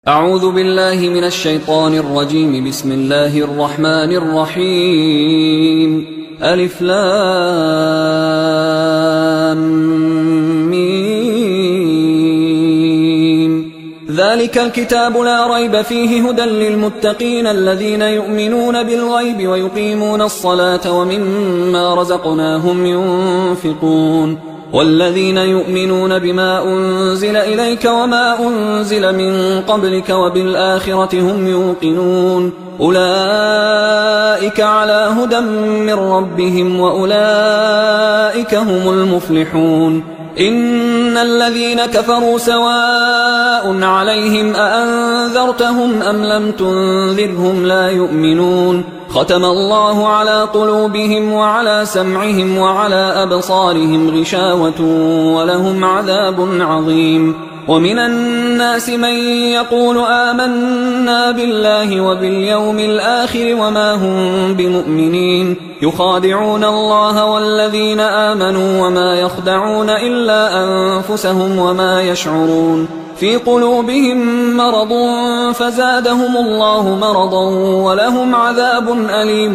أعوذ بالله من الشيطان الرجيم. بسم الله الرحمن الرحيم. ألف لام ميم. ذلك الكتاب لا ريب فيه هدى للمتقين الذين يؤمنون بالغيب ويقيمون الصلاة ومما رزقناهم ينفقون والذين يؤمنون بما أنزل إليك وما أنزل من قبلك وبالآخرة هم يوقنون أولئك على هدى من ربهم وأولئك هم المفلحون. إن الذين كفروا سواء عليهم أأنذرتهم أم لم تنذرهم لا يؤمنون. ختم الله على قلوبهم وعلى سمعهم وعلى أبصارهم غشاوة ولهم عذاب عظيم. ومن الناس من يقول آمنا بالله وباليوم الآخر وما هم بمؤمنين يخادعون الله والذين آمنوا وما يخدعون إلا أنفسهم وما يشعرون. في قلوبهم مرض فزادهم الله مرضا ولهم عذاب أليم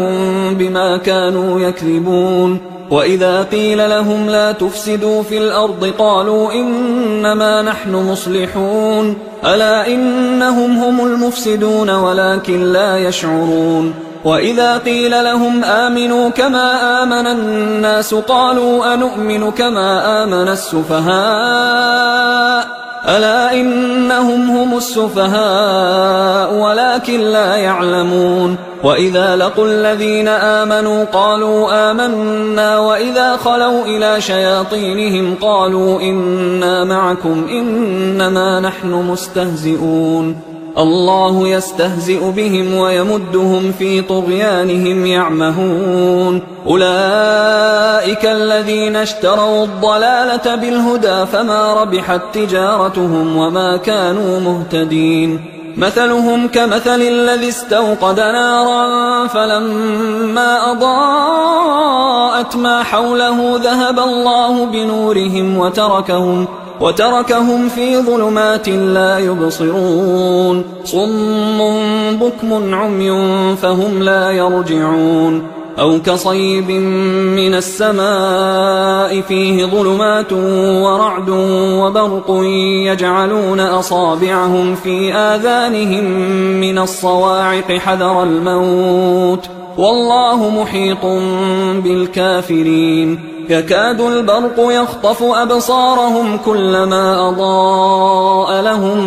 بما كانوا يكذبون. وإذا قيل لهم لا تفسدوا في الأرض قالوا إنما نحن مصلحون ألا إنهم هم المفسدون ولكن لا يشعرون. وإذا قيل لهم آمنوا كما آمن الناس قالوا أنؤمن كما آمن السفهاء ألا إنهم هم السفهاء ولكن لا يعلمون. وإذا لقوا الذين آمنوا قالوا آمنا وإذا خلوا إلى شياطينهم قالوا إنا معكم إنما نحن مستهزئون. الله يستهزئ بهم ويمدهم في طغيانهم يعمهون. أولئك الذين اشتروا الضلالة بالهدى فما ربحت تجارتهم وما كانوا مهتدين. مثلهم كمثل الذي استوقد نارا فلما أضاءت ما حوله ذهب الله بنورهم وتركهم في ظلمات لا يبصرون. صم بكم عمي فهم لا يرجعون. أو كصيب من السماء فيه ظلمات ورعد وبرق يجعلون أصابعهم في آذانهم من الصواعق حذر الموت والله محيط بالكافرين. يكاد البرق يخطف أبصارهم كلما أضاء لهم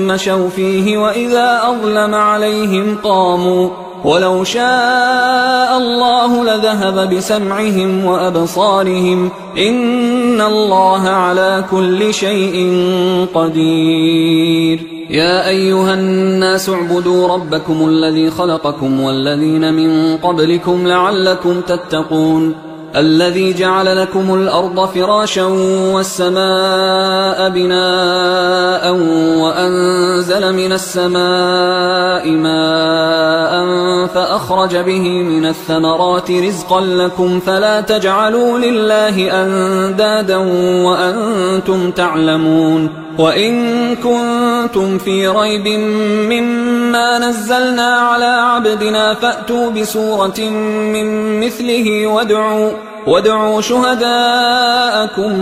مشوا فيه وإذا أظلم عليهم قاموا ولو شاء الله لذهب بسمعهم وأبصارهم إن الله على كل شيء قدير. يا أيها الناس اعبدوا ربكم الذي خلقكم والذين من قبلكم لعلكم تتقون. الذي جعل لكم الأرض فراشا والسماء بناء وأنزل من السماء ماء فأخرج به من الثمرات رزقا لكم فلا تجعلوا لله أندادا وأنتم تعلمون. وإن كنتم في ريب مما نزلنا على عبدنا فأتوا بسورة من مثله وادعوا شهداءكم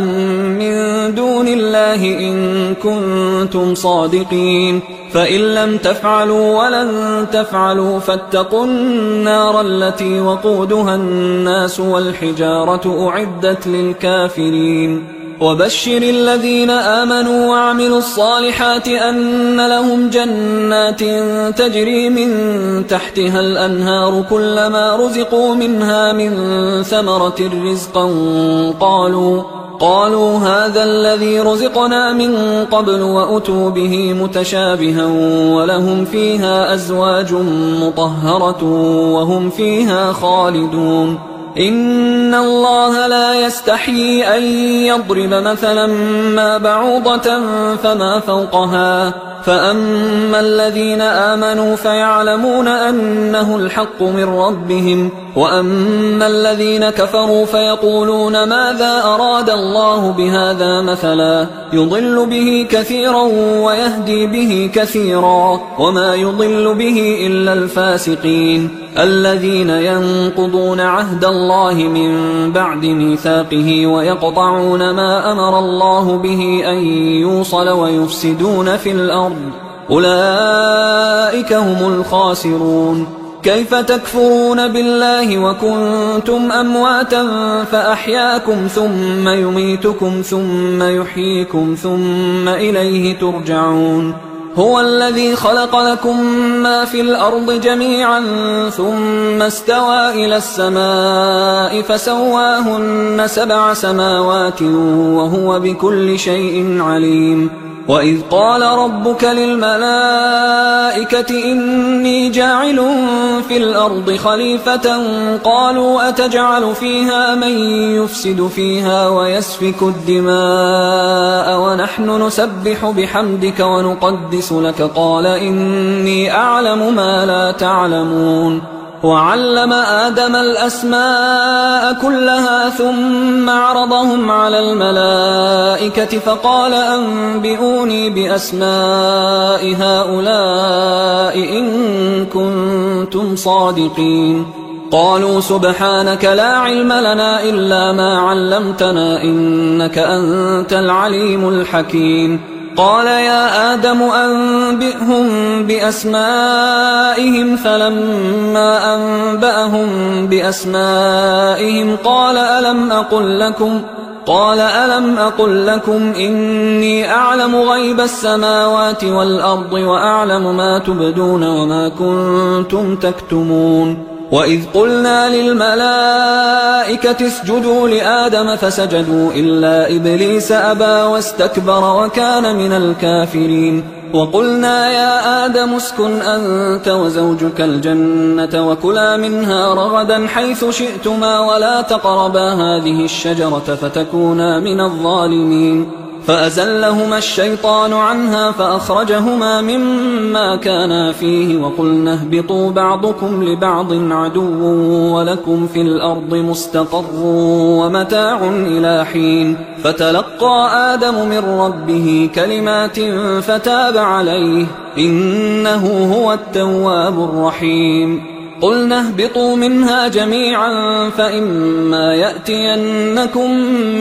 من دون الله إن كنتم صادقين. فإن لم تفعلوا ولن تفعلوا فاتقوا النار التي وقودها الناس والحجارة أعدت للكافرين. وبشر الذين آمنوا وعملوا الصالحات أن لهم جنات تجري من تحتها الأنهار كلما رزقوا منها من ثمرة رزقا قالوا هذا الذي رزقنا من قبل وأتوا به متشابها ولهم فيها أزواج مطهرة وهم فيها خالدون. إن الله لا يستحيي أن يضرب مثلا ما بعوضة فما فوقها فأما الذين آمنوا فيعلمون أنه الحق من ربهم، وأما الذين كفروا فيقولون ماذا أراد الله بهذا مثلا يضل به كثيرا ويهدي به كثيرا وما يضل به إلا الفاسقين الذين ينقضون عهد الله من بعد ميثاقه ويقطعون ما أمر الله به أن يوصل ويفسدون في الأرض، أولئك هم الخاسرون. كيف تكفرون بالله وكنتم أمواتا فأحياكم ثم يميتكم ثم يحييكم ثم إليه ترجعون. هو الذي خلق لكم ما في الأرض جميعا ثم استوى إلى السماء فسواهن 7 سماوات وهو بكل شيء عليم. وإذ قال ربك للملائكة إني جاعل في الأرض خليفة قالوا أتجعل فيها من يفسد فيها ويسفك الدماء ونحن نسبح بحمدك ونقدس لك قال إني أعلم ما لا تعلمون. وعلم آدم الأسماء كلها ثم عرضهم على الملائكة فقال أنبئوني بأسماء هؤلاء إن كنتم صادقين. قالوا سبحانك لا علم لنا إلا ما علمتنا إنك أنت العليم الحكيم. قال يا آدم أنبئهم بأسمائهم فلما أنبأهم بأسمائهم قال ألم أقل لكم إني أعلم غيب السماوات والأرض وأعلم ما تبدون وما كنتم تكتمون. وإذ قلنا للملائكة اسجدوا لآدم فسجدوا إلا إبليس أبى واستكبر وكان من الكافرين. وقلنا يا آدم اسكن أنت وزوجك الجنة وكلا منها رغدا حيث شئتما ولا تقربا هذه الشجرة فتكونا من الظالمين. فأزلهما الشيطان عنها فأخرجهما مما كانا فيه وقلنا اهبطوا بعضكم لبعض عدو ولكم في الأرض مستقر ومتاع إلى حين. فتلقى آدم من ربه كلمات فتاب عليه إنه هو التواب الرحيم. قلنا اهبطوا منها جميعا فإما يأتينكم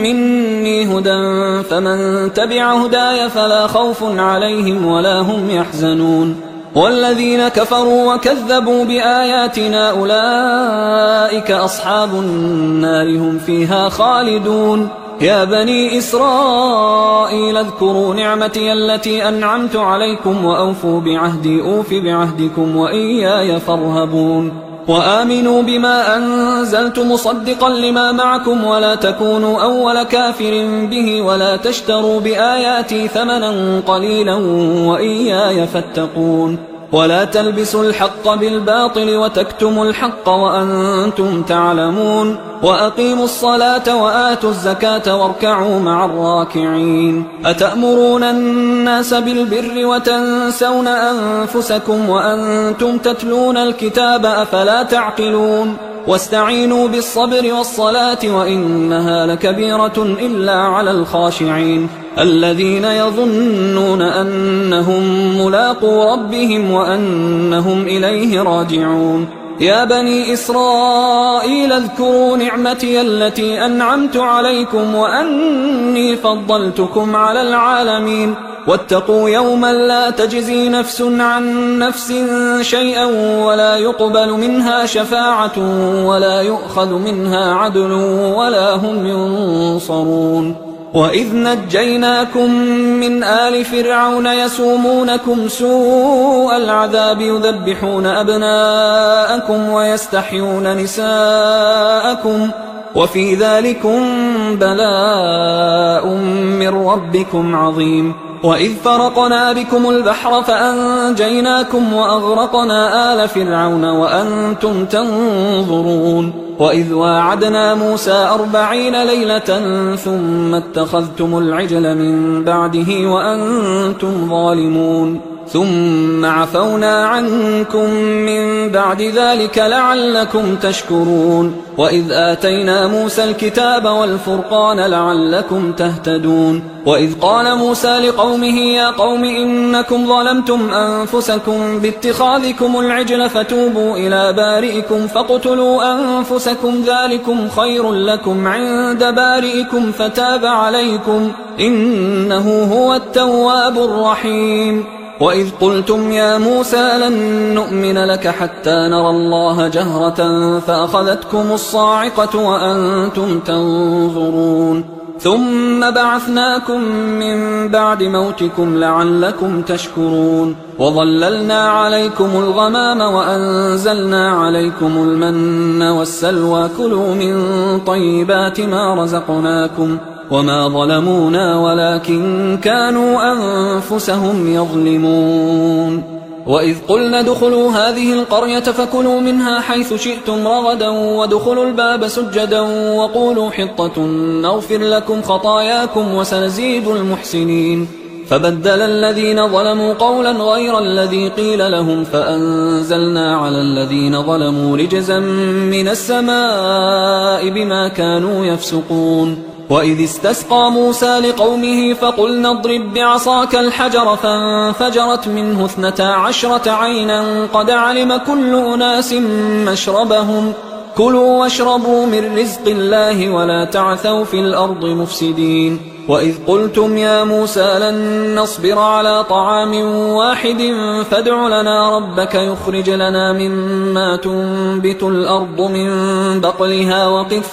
مني هدى فمن تبع هداي فلا خوف عليهم ولا هم يحزنون. والذين كفروا وكذبوا بآياتنا أولئك أصحاب النار هم فيها خالدون. يا بني إسرائيل اذكروا نعمتي التي أنعمت عليكم وأوفوا بعهدي أوف بعهدكم وإياي فارهبون. وآمنوا بما أنزلت مصدقا لما معكم ولا تكونوا أول كافر به ولا تشتروا بآياتي ثمنا قليلا وإياي فاتقون. ولا تلبسوا الحق بالباطل وتكتموا الحق وأنتم تعلمون. وأقيموا الصلاة وآتوا الزكاة واركعوا مع الراكعين. أتأمرون الناس بالبر وتنسون أنفسكم وأنتم تتلون الكتاب أفلا تعقلون. واستعينوا بالصبر والصلاة وإنها لكبيرة إلا على الخاشعين الذين يظنون أنهم ملاقو ربهم وأنهم إليه راجعون. يا بني إسرائيل اذكروا نعمتي التي أنعمت عليكم وأني فضلتكم على العالمين. واتقوا يوما لا تجزي نفس عن نفس شيئا ولا يقبل منها شفاعة ولا يؤخذ منها عدل ولا هم ينصرون. وإذ نجيناكم من آل فرعون يسومونكم سوء العذاب يذبحون أبناءكم ويستحيون نساءكم وفي ذلكم بلاء من ربكم عظيم. وإذ فرقنا بكم البحر فأنجيناكم وأغرقنا آل فرعون وأنتم تنظرون. وإذ واعدنا موسى 40 ليلة ثم اتخذتم العجل من بعده وأنتم ظالمون. ثم عفونا عنكم من بعد ذلك لعلكم تشكرون وإذ آتينا موسى الكتاب والفرقان لعلكم تهتدون وإذ قال موسى لقومه يا قوم إنكم ظلمتم أنفسكم باتخاذكم العجل فتوبوا إلى بارئكم فاقتلوا أنفسكم ذلكم خير لكم عند بارئكم فتاب عليكم إنه هو التواب الرحيم وإذ قلتم يا موسى لن نؤمن لك حتى نرى الله جهرة فأخذتكم الصاعقة وأنتم تنظرون ثم بعثناكم من بعد موتكم لعلكم تشكرون وظللنا عليكم الغمام وأنزلنا عليكم المن والسلوى كلوا من طيبات ما رزقناكم وما ظلمونا ولكن كانوا أنفسهم يظلمون وإذ قلنا ادخلوا هذه القرية فكلوا منها حيث شئتم رغدا وادخلوا الباب سجدا وقولوا حطة نغفر لكم خطاياكم وسنزيد المحسنين فبدل الذين ظلموا قولا غير الذي قيل لهم فأنزلنا على الذين ظلموا رجزا من السماء بما كانوا يفسقون وإذ استسقى موسى لقومه فقلنا اضرب بعصاك الحجر فانفجرت منه 12 عينا قد علم كل أناس مشربهم كلوا واشربوا من رزق الله ولا تعثوا في الأرض مفسدين وإذ قلتم يا موسى لن نصبر على طعام واحد فادع لنا ربك يخرج لنا مما تنبت الأرض من بقلها وقثائها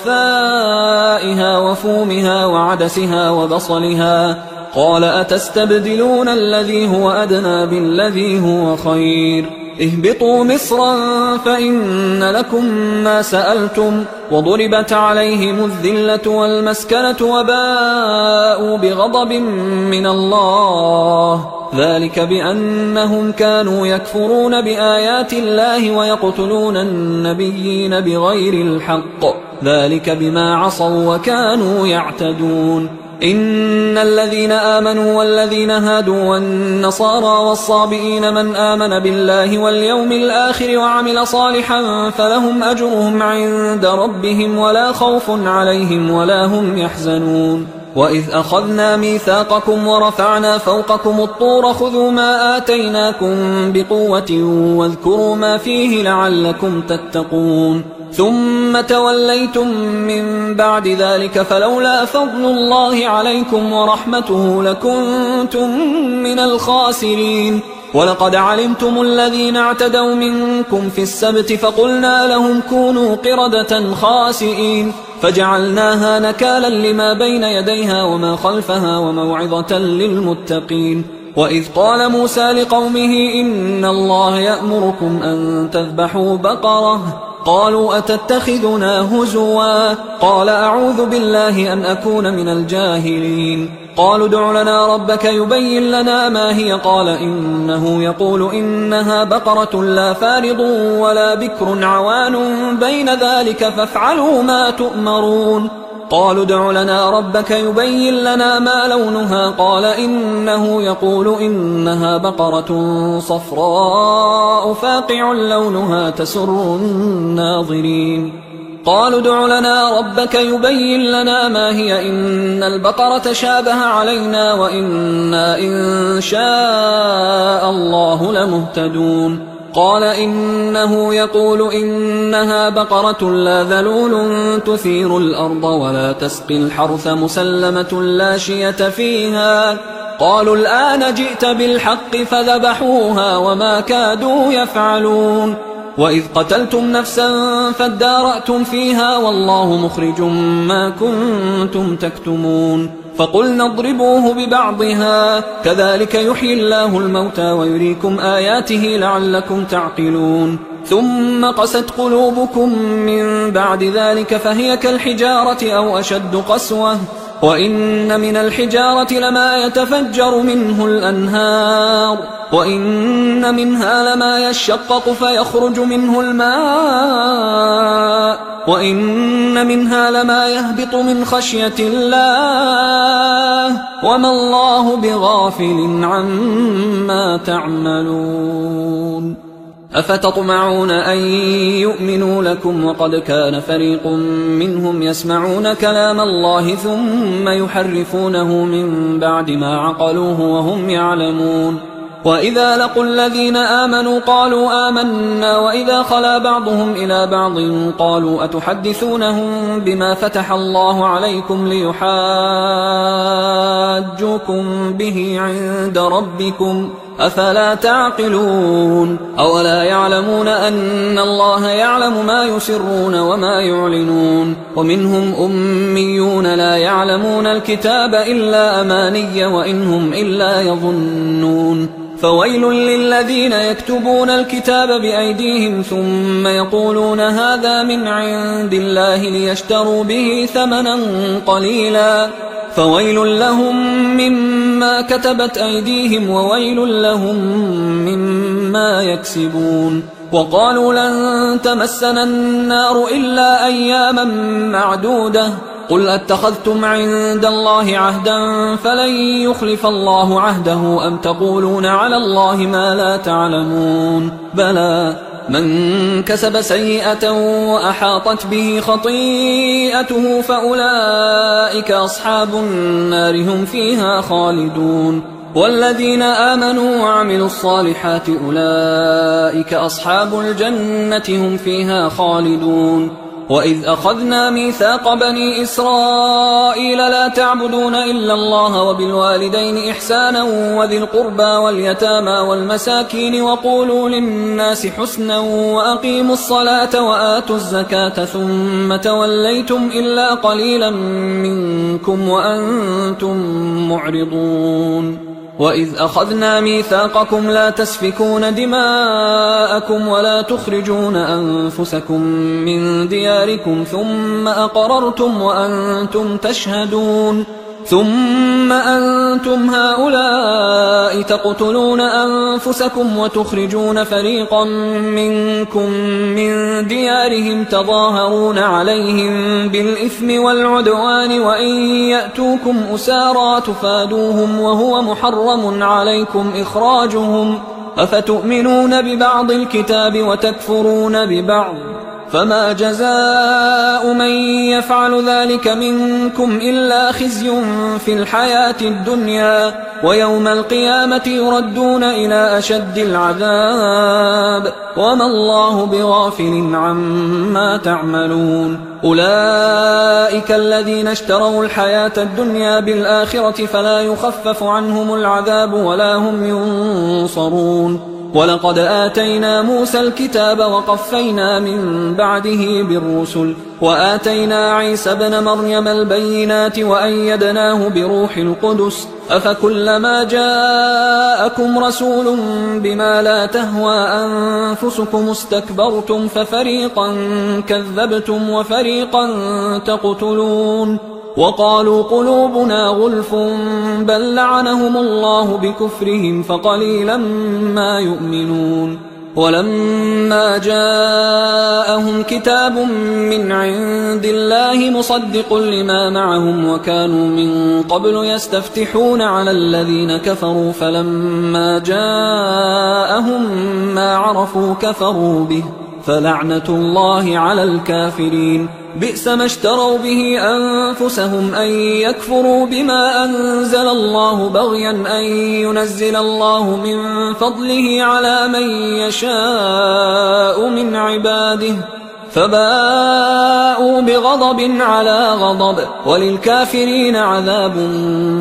وفومها وعدسها وبصلها قال أتستبدلون الذي هو أدنى بالذي هو خير اهبطوا مصرا فإن لكم ما سألتم وضربت عليهم الذلة والمسكنة وباءوا بغضب من الله ذلك بأنهم كانوا يكفرون بآيات الله ويقتلون النبيين بغير الحق ذلك بما عصوا وكانوا يعتدون إن الذين آمنوا والذين هادوا والنصارى والصابئين من آمن بالله واليوم الآخر وعمل صالحا فلهم أجرهم عند ربهم ولا خوف عليهم ولا هم يحزنون وإذ أخذنا ميثاقكم ورفعنا فوقكم الطور خذوا ما آتيناكم بقوة واذكروا ما فيه لعلكم تتقون ثم توليتم من بعد ذلك فلولا فضل الله عليكم ورحمته لكنتم من الخاسرين ولقد علمتم الذين اعتدوا منكم في السبت فقلنا لهم كونوا قردة خاسئين فجعلناها نكالا لما بين يديها وما خلفها وموعظة للمتقين وإذ قال موسى لقومه إن الله يأمركم أن تذبحوا بقرة قالوا أتتخذنا هزوا قال أعوذ بالله أن أكون من الجاهلين قالوا ادع لنا ربك يبين لنا ما هي قال إنه يقول إنها بقرة لا فارض ولا بكر عوان بين ذلك فافعلوا ما تؤمرون قالوا ادع لنا ربك يبين لنا ما لونها قال إنه يقول إنها بقرة صفراء فاقع لونها تسر الناظرين قالوا ادع لنا ربك يبين لنا ما هي إن البقرة شابه علينا وإنا إن شاء الله لمهتدون قال إنه يقول إنها بقرة لا ذلول تثير الأرض ولا تسقي الحرث مسلمة لا شية فيها قالوا الآن جئت بالحق فذبحوها وما كادوا يفعلون وإذ قتلتم نفسا فادارأتم فيها والله مخرج ما كنتم تكتمون فقلنا اضربوه ببعضها كذلك يحيي الله الموتى ويريكم آياته لعلكم تعقلون ثم قست قلوبكم من بعد ذلك فهي كالحجارة أو أشد قسوة وإن من الحجارة لما يتفجر منه الأنهار وإن منها لما يشقق فيخرج منه الماء وإن منها لما يهبط من خشية الله وما الله بغافل عما تعملون أفتطمعون أن يؤمنوا لكم وقد كان فريق منهم يسمعون كلام الله ثم يحرفونه من بعد ما عقلوه وهم يعلمون وإذا لقوا الذين آمنوا قالوا آمنا وإذا خلا بعضهم إلى بعض قالوا أتحدثونهم بما فتح الله عليكم ليحاجوكم به عند ربكم أفلا تعقلون أولا يعلمون أن الله يعلم ما يسرون وما يعلنون ومنهم أميون لا يعلمون الكتاب إلا أماني وإنهم إلا يظنون فويل للذين يكتبون الكتاب بأيديهم ثم يقولون هذا من عند الله ليشتروا به ثمنا قليلا فويل لهم مما كتبت أيديهم وويل لهم مما يكسبون وقالوا لن تمسنا النار إلا أياما معدودة قل أتخذتم عند الله عهدا فلن يخلف الله عهده أم تقولون على الله ما لا تعلمون بلى من كسب سيئة وأحاطت به خطيئته فأولئك أصحاب النار هم فيها خالدون والذين آمنوا وعملوا الصالحات أولئك أصحاب الجنة هم فيها خالدون وإذ أخذنا ميثاق بني إسرائيل لا تعبدون إلا الله وبالوالدين إحسانا وذي القربى واليتامى والمساكين وقولوا للناس حسنا وأقيموا الصلاة وآتوا الزكاة ثم توليتم إلا قليلا منكم وأنتم معرضون وإذ أخذنا ميثاقكم لا تسفكون دماءكم ولا تخرجون أنفسكم من دياركم ثم أقررتم وأنتم تشهدون ثم أنتم هؤلاء تقتلون أنفسكم وتخرجون فريقا منكم من ديارهم تظاهرون عليهم بالإثم والعدوان وإن يأتوكم أسارى تفادوهم وهو محرم عليكم إخراجهم أفتؤمنون ببعض الكتاب وتكفرون ببعض فما جزاء من يفعل ذلك منكم إلا خزي في الحياة الدنيا ويوم القيامة يردون إلى أشد العذاب وما الله بغافل عما تعملون أولئك الذين اشتروا الحياة الدنيا بالآخرة فلا يخفف عنهم العذاب ولا هم ينصرون ولقد آتينا موسى الكتاب وقفينا من بعده بالرسل وآتينا عيسى ابن مريم البينات وأيدناه بروح القدس أفكلما جاءكم رسول بما لا تهوى أنفسكم استكبرتم ففريقا كذبتم وفريقا تقتلون وقالوا قلوبنا غلف بل لعنهم الله بكفرهم فقليلا ما يؤمنون ولما جاءهم كتاب من عند الله مصدق لما معهم وكانوا من قبل يستفتحون على الذين كفروا فلما جاءهم ما عرفوا كفروا به فلعنة الله على الكافرين بئس ما اشتروا به أنفسهم أن يكفروا بما أنزل الله بغيا أن ينزل الله من فضله على من يشاء من عباده فباءوا بغضب على غضب وللكافرين عذاب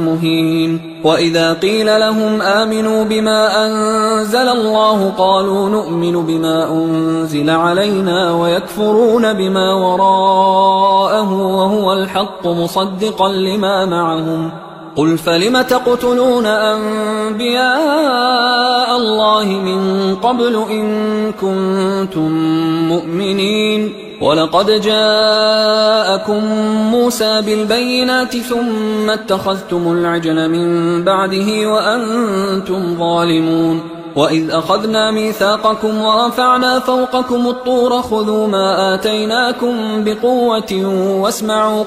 مهين وإذا قيل لهم آمنوا بما أنزل الله قالوا نؤمن بما أنزل علينا ويكفرون بما وراءه وهو الحق مصدقا لما معهم قل فلم تقتلون أنبياء الله من قبل إن كنتم مؤمنين ولقد جاءكم موسى بالبينات ثم اتخذتم العجل من بعده وأنتم ظالمون وإذ أخذنا ميثاقكم ورفعنا فوقكم الطور خذوا ما آتيناكم بقوة واسمعوا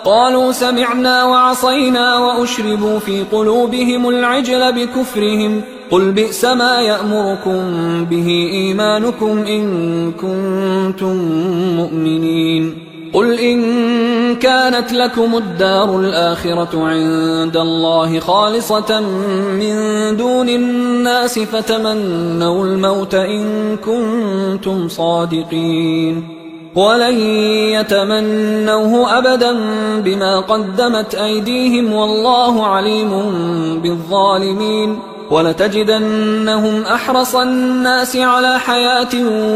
قالوا سمعنا وعصينا وأشربوا في قلوبهم العجل بكفرهم قل بئس ما يأمركم به إيمانكم إن كنتم مؤمنين قل إن كانت لكم الدار الآخرة عند الله خالصة من دون الناس فتمنوا الموت إن كنتم صادقين ولن يتمنوه أبدا بما قدمت أيديهم والله عليم بالظالمين ولتجدنهم أحرص الناس على حياة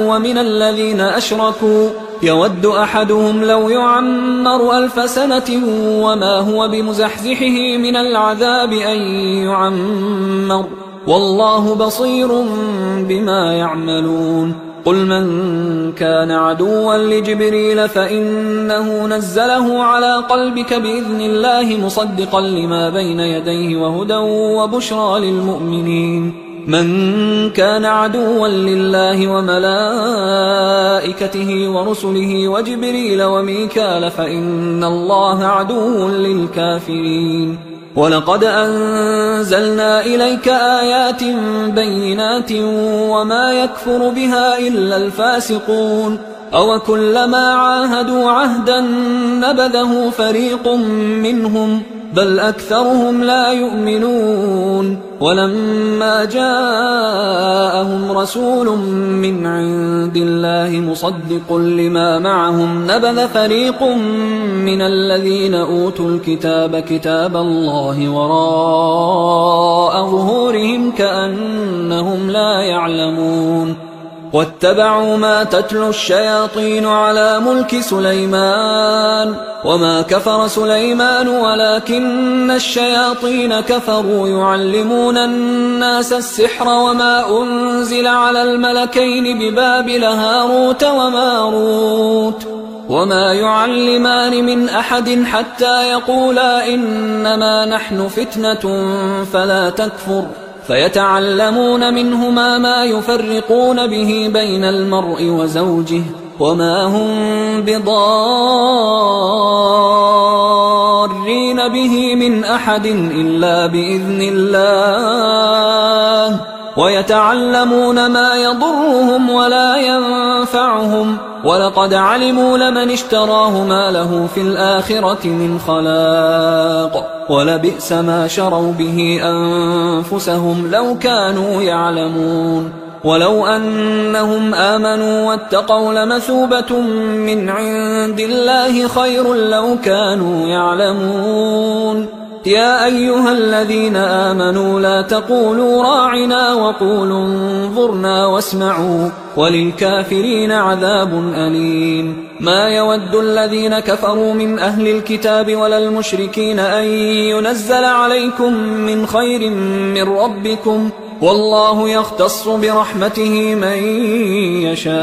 ومن الذين أشركوا يود أحدهم لو يعمر 1000 سنة وما هو بمزحزحه من العذاب أن يعمر والله بصير بما يعملون قل من كان عدوا لجبريل فإنه نزله على قلبك بإذن الله مصدقا لما بين يديه وهدى وبشرى للمؤمنين من كان عدوا لله وملائكته ورسله وجبريل وميكال فإن الله عدو للكافرين ولقد أنزلنا إليك آيات بينات وما يكفر بها إلا الفاسقون أوكلما عاهدوا عهدا نبذه فريق منهم بل أكثرهم لا يؤمنون ولما جاءهم رسول من عند الله مصدق لما معهم نبذ فريق من الذين أوتوا الكتاب كتاب الله وراء ظهورهم كأنهم لا يعلمون واتبعوا ما تتلو الشياطين على ملك سليمان وما كفر سليمان ولكن الشياطين كفروا يعلمون الناس السحر وما أنزل على الملكين ببابل هاروت وماروت وما يعلمان من أحد حتى يقولا إنما نحن فتنة فلا تكفر فيتعلمون منهما ما يفرقون به بين المرء وزوجه وما هم بضارين به من أحد إلا بإذن الله ويتعلمون ما يضرهم ولا ينفعهم ولقد علموا لمن اشتراه ما له في الآخرة من خلاق ولبئس ما شروا به أنفسهم لو كانوا يعلمون ولو أنهم آمنوا واتقوا لمثوبة من عند الله خير لو كانوا يعلمون يا أيها الذين آمنوا لا تقولوا راعنا وقولوا انظرنا واسمعوا وللكافرين عذاب أليم ما يود الذين كفروا من أهل الكتاب ولا المشركين أن ينزل عليكم من خير من ربكم والله يختص برحمته من يشاء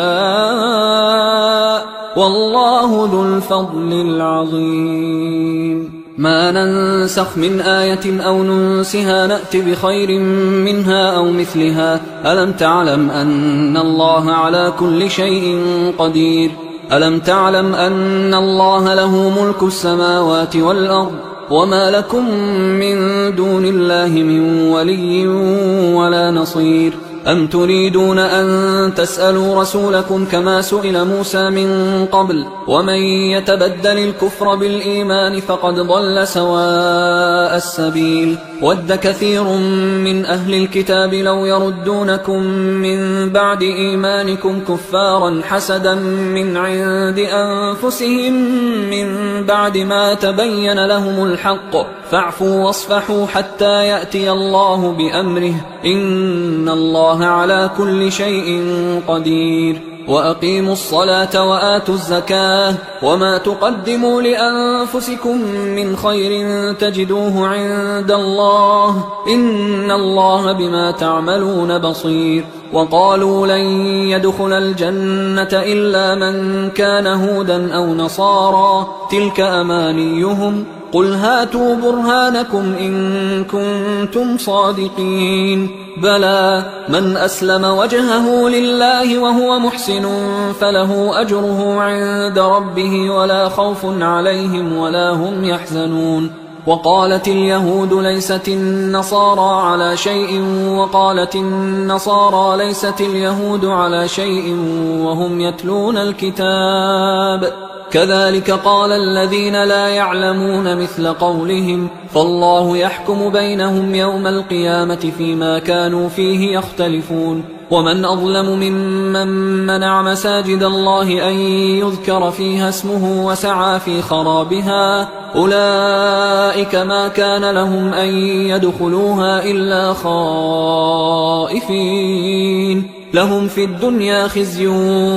والله ذو الفضل العظيم ما ننسخ من آية أو ننسها نأت بخير منها أو مثلها ألم تعلم أن الله على كل شيء قدير ألم تعلم أن الله له ملك السماوات والأرض وما لكم من دون الله من ولي ولا نصير أم تريدون أن تسألوا رسولكم كما سئل موسى من قبل ومن يتبدل الكفر بالإيمان فقد ضل سواء السبيل ود كثير من أهل الكتاب لو يردونكم من بعد إيمانكم كفارا حسدا من عند أنفسهم من بعد ما تبين لهم الحق فاعفوا واصفحوا حتى يأتي الله بأمره إن الله على كل شيء قدير وأقيموا الصلاة وآتوا الزكاة وما تقدموا لأنفسكم من خير تجدوه عند الله إن الله بما تعملون بصير وقالوا لن يدخل الجنة إلا من كان هودا أو نصارى تلك أمانيهم قل هاتوا برهانكم إن كنتم صادقين بلى من أسلم وجهه لله وهو محسن فله أجره عند ربه ولا خوف عليهم ولا هم يحزنون وقالت اليهود ليست النصارى على شيء وقالت النصارى ليست اليهود على شيء وهم يتلون الكتاب كذلك قال الذين لا يعلمون مثل قولهم فالله يحكم بينهم يوم القيامة فيما كانوا فيه يختلفون ومن أظلم ممن منع مساجد الله أن يذكر فيها اسمه وسعى في خرابها أولئك ما كان لهم أن يدخلوها إلا خائفين لهم في الدنيا خزي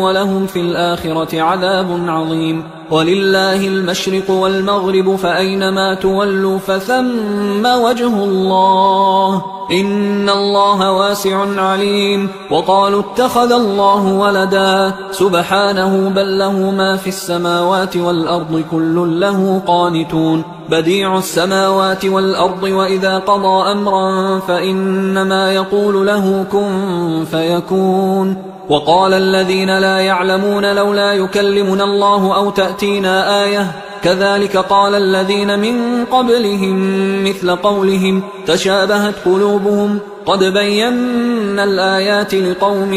ولهم في الآخرة عذاب عظيم ولله المشرق والمغرب فأينما تولوا فثم وجه الله إن الله واسع عليم وقالوا اتخذ الله ولدا سبحانه بل له ما في السماوات والأرض كل له قانتون بديع السماوات والأرض وإذا قضى أمرا فإنما يقول له كن فيكون وقال الذين لا يعلمون لولا يكلمنا الله أو تأتينا آية كذلك قال الذين من قبلهم مثل قولهم تشابهت قلوبهم قد بينا الآيات لقوم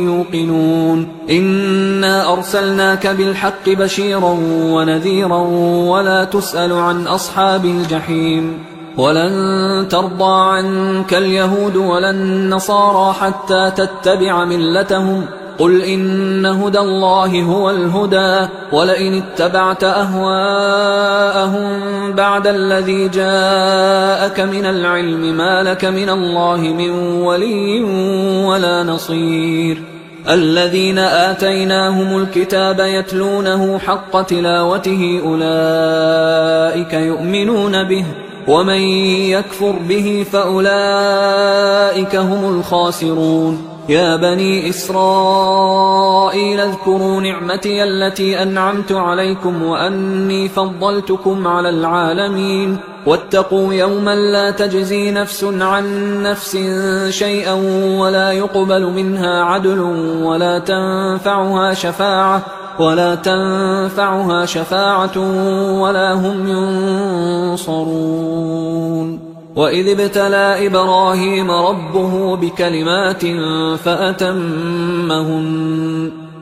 يوقنون إنا أرسلناك بالحق بشيرا ونذيرا ولا تسأل عن أصحاب الجحيم ولن ترضى عنك اليهود ولا النصارى حتى تتبع ملتهم قل إن هدى الله هو الهدى ولئن اتبعت أهواءهم بعد الذي جاءك من العلم ما لك من الله من ولي ولا نصير الذين آتيناهم الكتاب يتلونه حق تلاوته أولئك يؤمنون به ومن يكفر به فأولئك هم الخاسرون يا بني إسرائيل اذكروا نعمتي التي أنعمت عليكم وأني فضلتكم على العالمين واتقوا يوما لا تجزي نفس عن نفس شيئا ولا يقبل منها عدل ولا تنفعها شفاعة ولا هم ينصرون وإذ ابتلى إبراهيم ربه بكلمات فأتمهن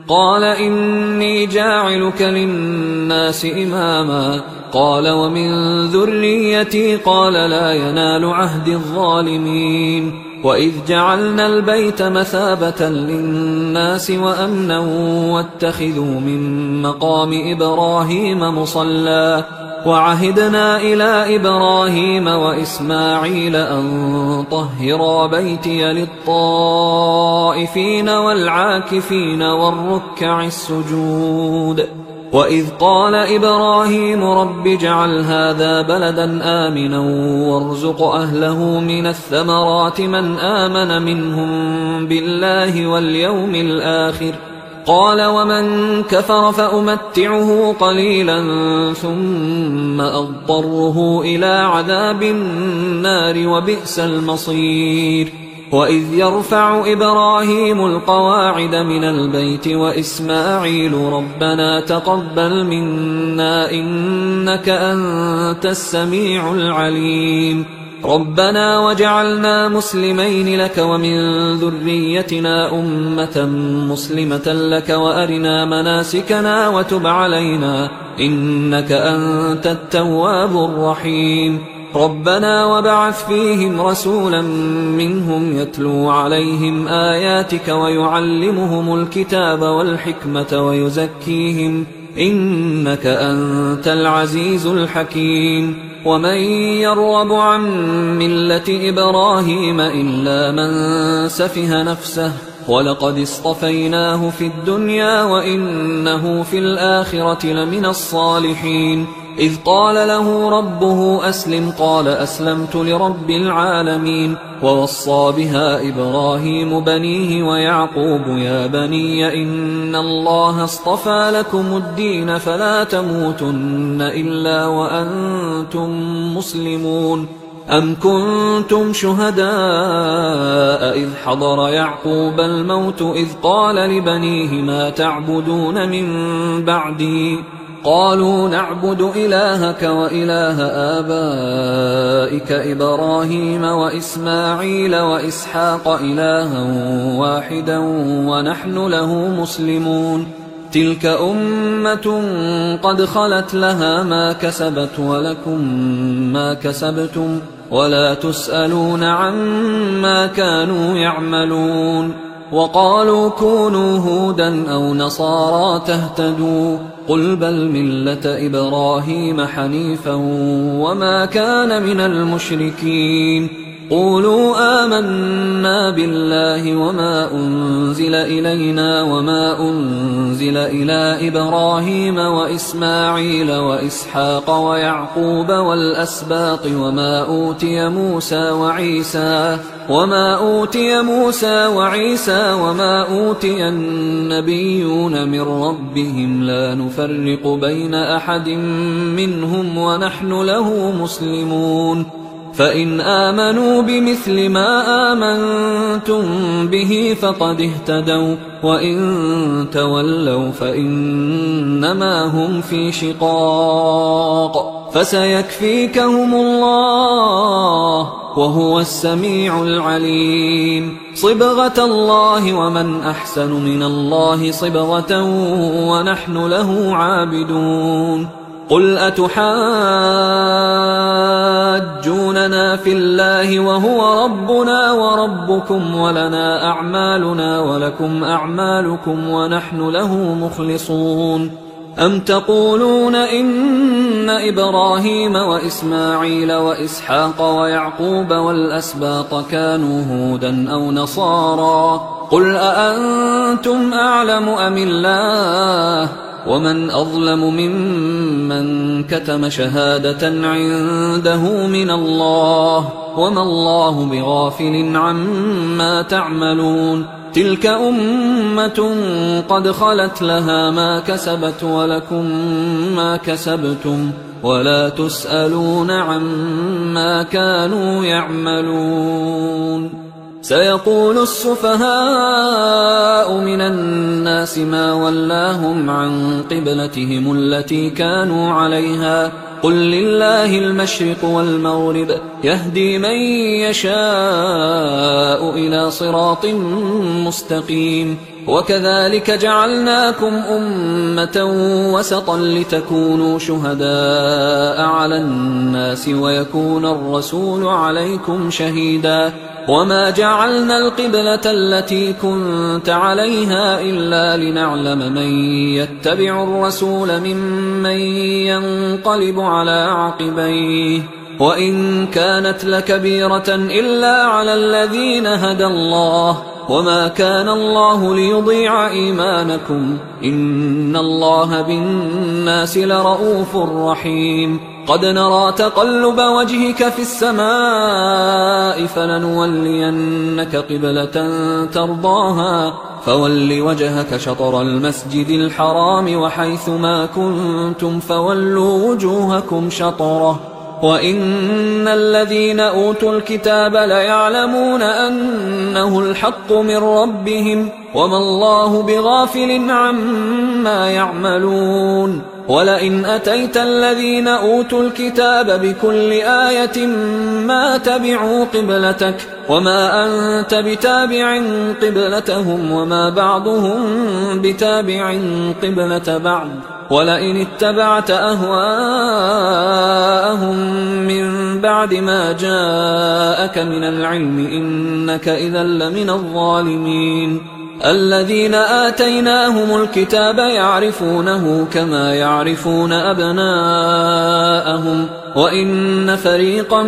قال إني جاعلك للناس إماما قال ومن ذريتي قال لا ينال عهد الظالمين وإذ جعلنا البيت مثابة للناس وأمنا واتخذوا من مقام إبراهيم مصلى وعهدنا إلى إبراهيم وإسماعيل أن طهرا بيتي للطائفين والعاكفين والركع السجود وإذ قال إبراهيم رب اجعل هذا بلدا آمنا وارزق أهله من الثمرات من آمن منهم بالله واليوم الآخر قال ومن كفر فأمتعه قليلا ثم أضطره إلى عذاب النار وبئس المصير وإذ يرفع إبراهيم القواعد من البيت وإسماعيل ربنا تقبل منا إنك أنت السميع العليم ربنا وجعلنا مسلمين لك ومن ذريتنا أمة مسلمة لك وأرنا مناسكنا وتب علينا إنك أنت التواب الرحيم ربنا وبعث فيهم رسولا منهم يتلو عليهم آياتك ويعلمهم الكتاب والحكمة ويزكيهم إنك أنت العزيز الحكيم ومن يرغب عن ملة إبراهيم إلا من سفه نفسه ولقد اصطفيناه في الدنيا وإنه في الآخرة لمن الصالحين إذ قال له ربه أسلم قال أسلمت لرب العالمين. ووصى بها إبراهيم بنيه ويعقوب يا بني إن الله اصطفى لكم الدين فلا تموتن إلا وأنتم مسلمون. أم كنتم شهداء إذ حضر يعقوب الموت إذ قال لبنيه ما تعبدون من بعدي قالوا نعبد إلهك وإله آبائك إبراهيم وإسماعيل وإسحاق إلها واحدا ونحن له مسلمون. تلك أمة قد خلت لها ما كسبت ولكم ما كسبتم ولا تسألون عما كانوا يعملون. وقالوا كونوا هودا أو نصارى تهتدوا قل بل ملة إبراهيم حنيفا وما كان من المشركين. قولوا آمنا بالله وما أنزل إلينا وما أنزل إلى إبراهيم وإسماعيل وإسحاق ويعقوب والأسباط وما أوتي موسى وعيسى وما أوتي النبيون من ربهم لا نفرق بين أحد منهم ونحن له مسلمون. فإن آمنوا بمثل ما آمنتم به فقد اهتدوا وإن تولوا فإنما هم في شقاق فسيكفيكهم الله وهو السميع العليم. صبغة الله ومن أحسن من الله صبغة ونحن له عابدون. قل أتحاجوننا في الله وهو ربنا وربكم ولنا أعمالنا ولكم أعمالكم ونحن له مخلصون. أم تقولون إن إبراهيم وإسماعيل وإسحاق ويعقوب والأسباط كانوا هودا أو نصارى قل أأنتم أعلم أم الله ومن أظلم ممن كتم شهادة عنده من الله وما الله بغافل عما تعملون. تلك أمة قد خلت لها ما كسبت ولكم ما كسبتم ولا تسألون عما كانوا يعملون. سيقول السفهاء من الناس ما ولاهم عن قبلتهم التي كانوا عليها قل لله المشرق والمغرب يهدي من يشاء إلى صراط مستقيم. وكذلك جعلناكم أمة وسطا لتكونوا شهداء على الناس ويكون الرسول عليكم شهيدا. وما جعلنا القبلة التي كنت عليها إلا لنعلم من يتبع الرسول ممن ينقلب على عقبيه وإن كانت لكبيرة إلا على الذين هدى الله وما كان الله ليضيع إيمانكم إن الله بالناس لرؤوف رحيم. قد نرى تقلب وجهك في السماء فلنولينك قبلة ترضاها فول وجهك شطر المسجد الحرام وحيث ما كنتم فولوا وجوهكم شطره وإن الذين أوتوا الكتاب ليعلمون أنه الحق من ربهم وما الله بغافل عما يعملون. ولئن أتيت الذين أوتوا الكتاب بكل آية ما تبعوا قبلتك وما أنت بتابع قبلتهم وما بعضهم بتابع قبلة بعض ولئن اتبعت أهواءهم من بعد ما جاءك من العلم إنك إذا لمن الظالمين. الذين آتيناهم الكتاب يعرفونه كما يعرفون أبناءهم وإن فريقا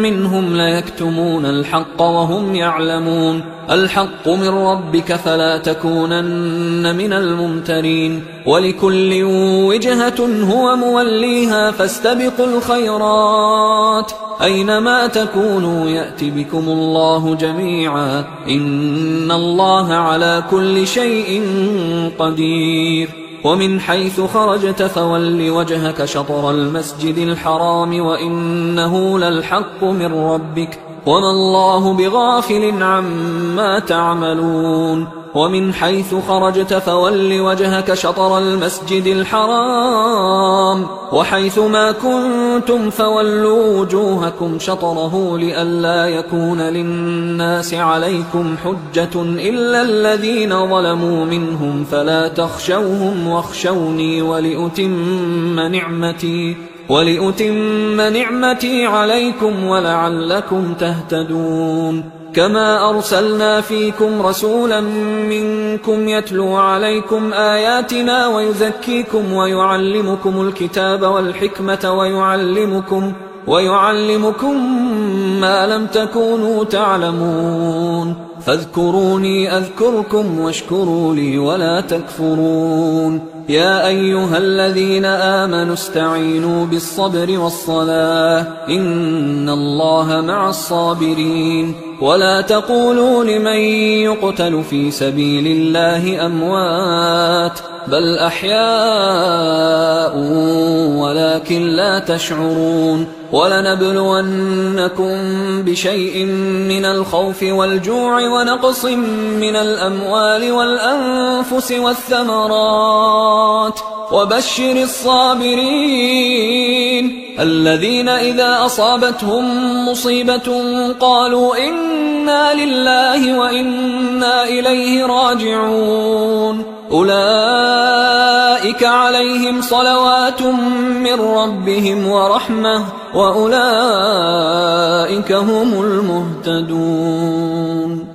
منهم ليكتمون الحق وهم يعلمون. الحق من ربك فلا تكونن من الممترين. ولكل وجهة هو موليها فاستبقوا الخيرات أينما تكونوا يأت بكم الله جميعا إن الله على كل شيء قدير. ومن حيث خرجت فول وجهك شطر المسجد الحرام وإنه للحق من ربك وما الله بغافل عما تعملون. ومن حيث خرجت فول وجهك شطر المسجد الحرام وحيث ما كنتم فولوا وجوهكم شطره لئلا يكون للناس عليكم حجة إلا الذين ظلموا منهم فلا تخشوهم واخشوني ولأتم نعمتي عليكم ولعلكم تهتدون. كما أرسلنا فيكم رسولا منكم يتلو عليكم آياتنا ويزكيكم ويعلمكم الكتاب والحكمة ويعلمكم ما لم تكونوا تعلمون. فاذكروني أذكركم واشكروا لي ولا تكفرون. يا أيها الذين آمنوا استعينوا بالصبر والصلاة إن الله مع الصابرين. ولا تقولوا لمن يقتل في سبيل الله أموات بل أحياء ولكن لا تشعرون. ولنبلونكم بشيء من الخوف والجوع ونقص من الأموال والأنفس والثمرات وبشر الصابرين الذين إذا أصابتهم مصيبة قالوا إنا لله وإنا إليه راجعون. أولئك عليهم صلوات من ربهم ورحمة وأولئك هم المهتدون.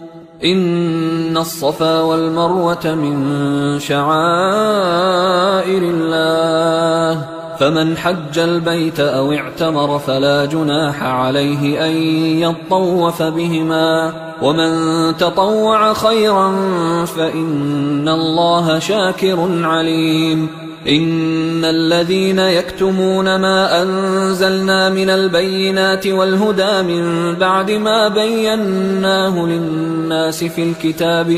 إن الصفا والمروة من شعائر الله فمن حج البيت أو اعتمر فلا جناح عليه أن يطوف بهما ومن تطوع خيرا فإن الله شاكر عليم. إن الذين يكتمون ما أنزلنا من البينات والهدى من بعد ما بيناه للناس في الكتاب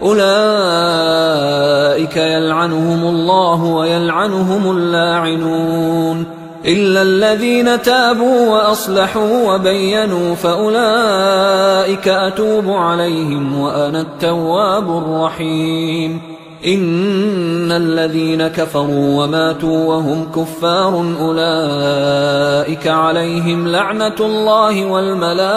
أولئك يلعنهم الله ويلعنهم اللاعنون إلا الذين تابوا وأصلحوا وبينوا فأولئك أتوب عليهم وأنا التواب الرحيم. إن الذين كفروا وماتوا وهم كفار أولئك عليهم لعنة الله والملائكة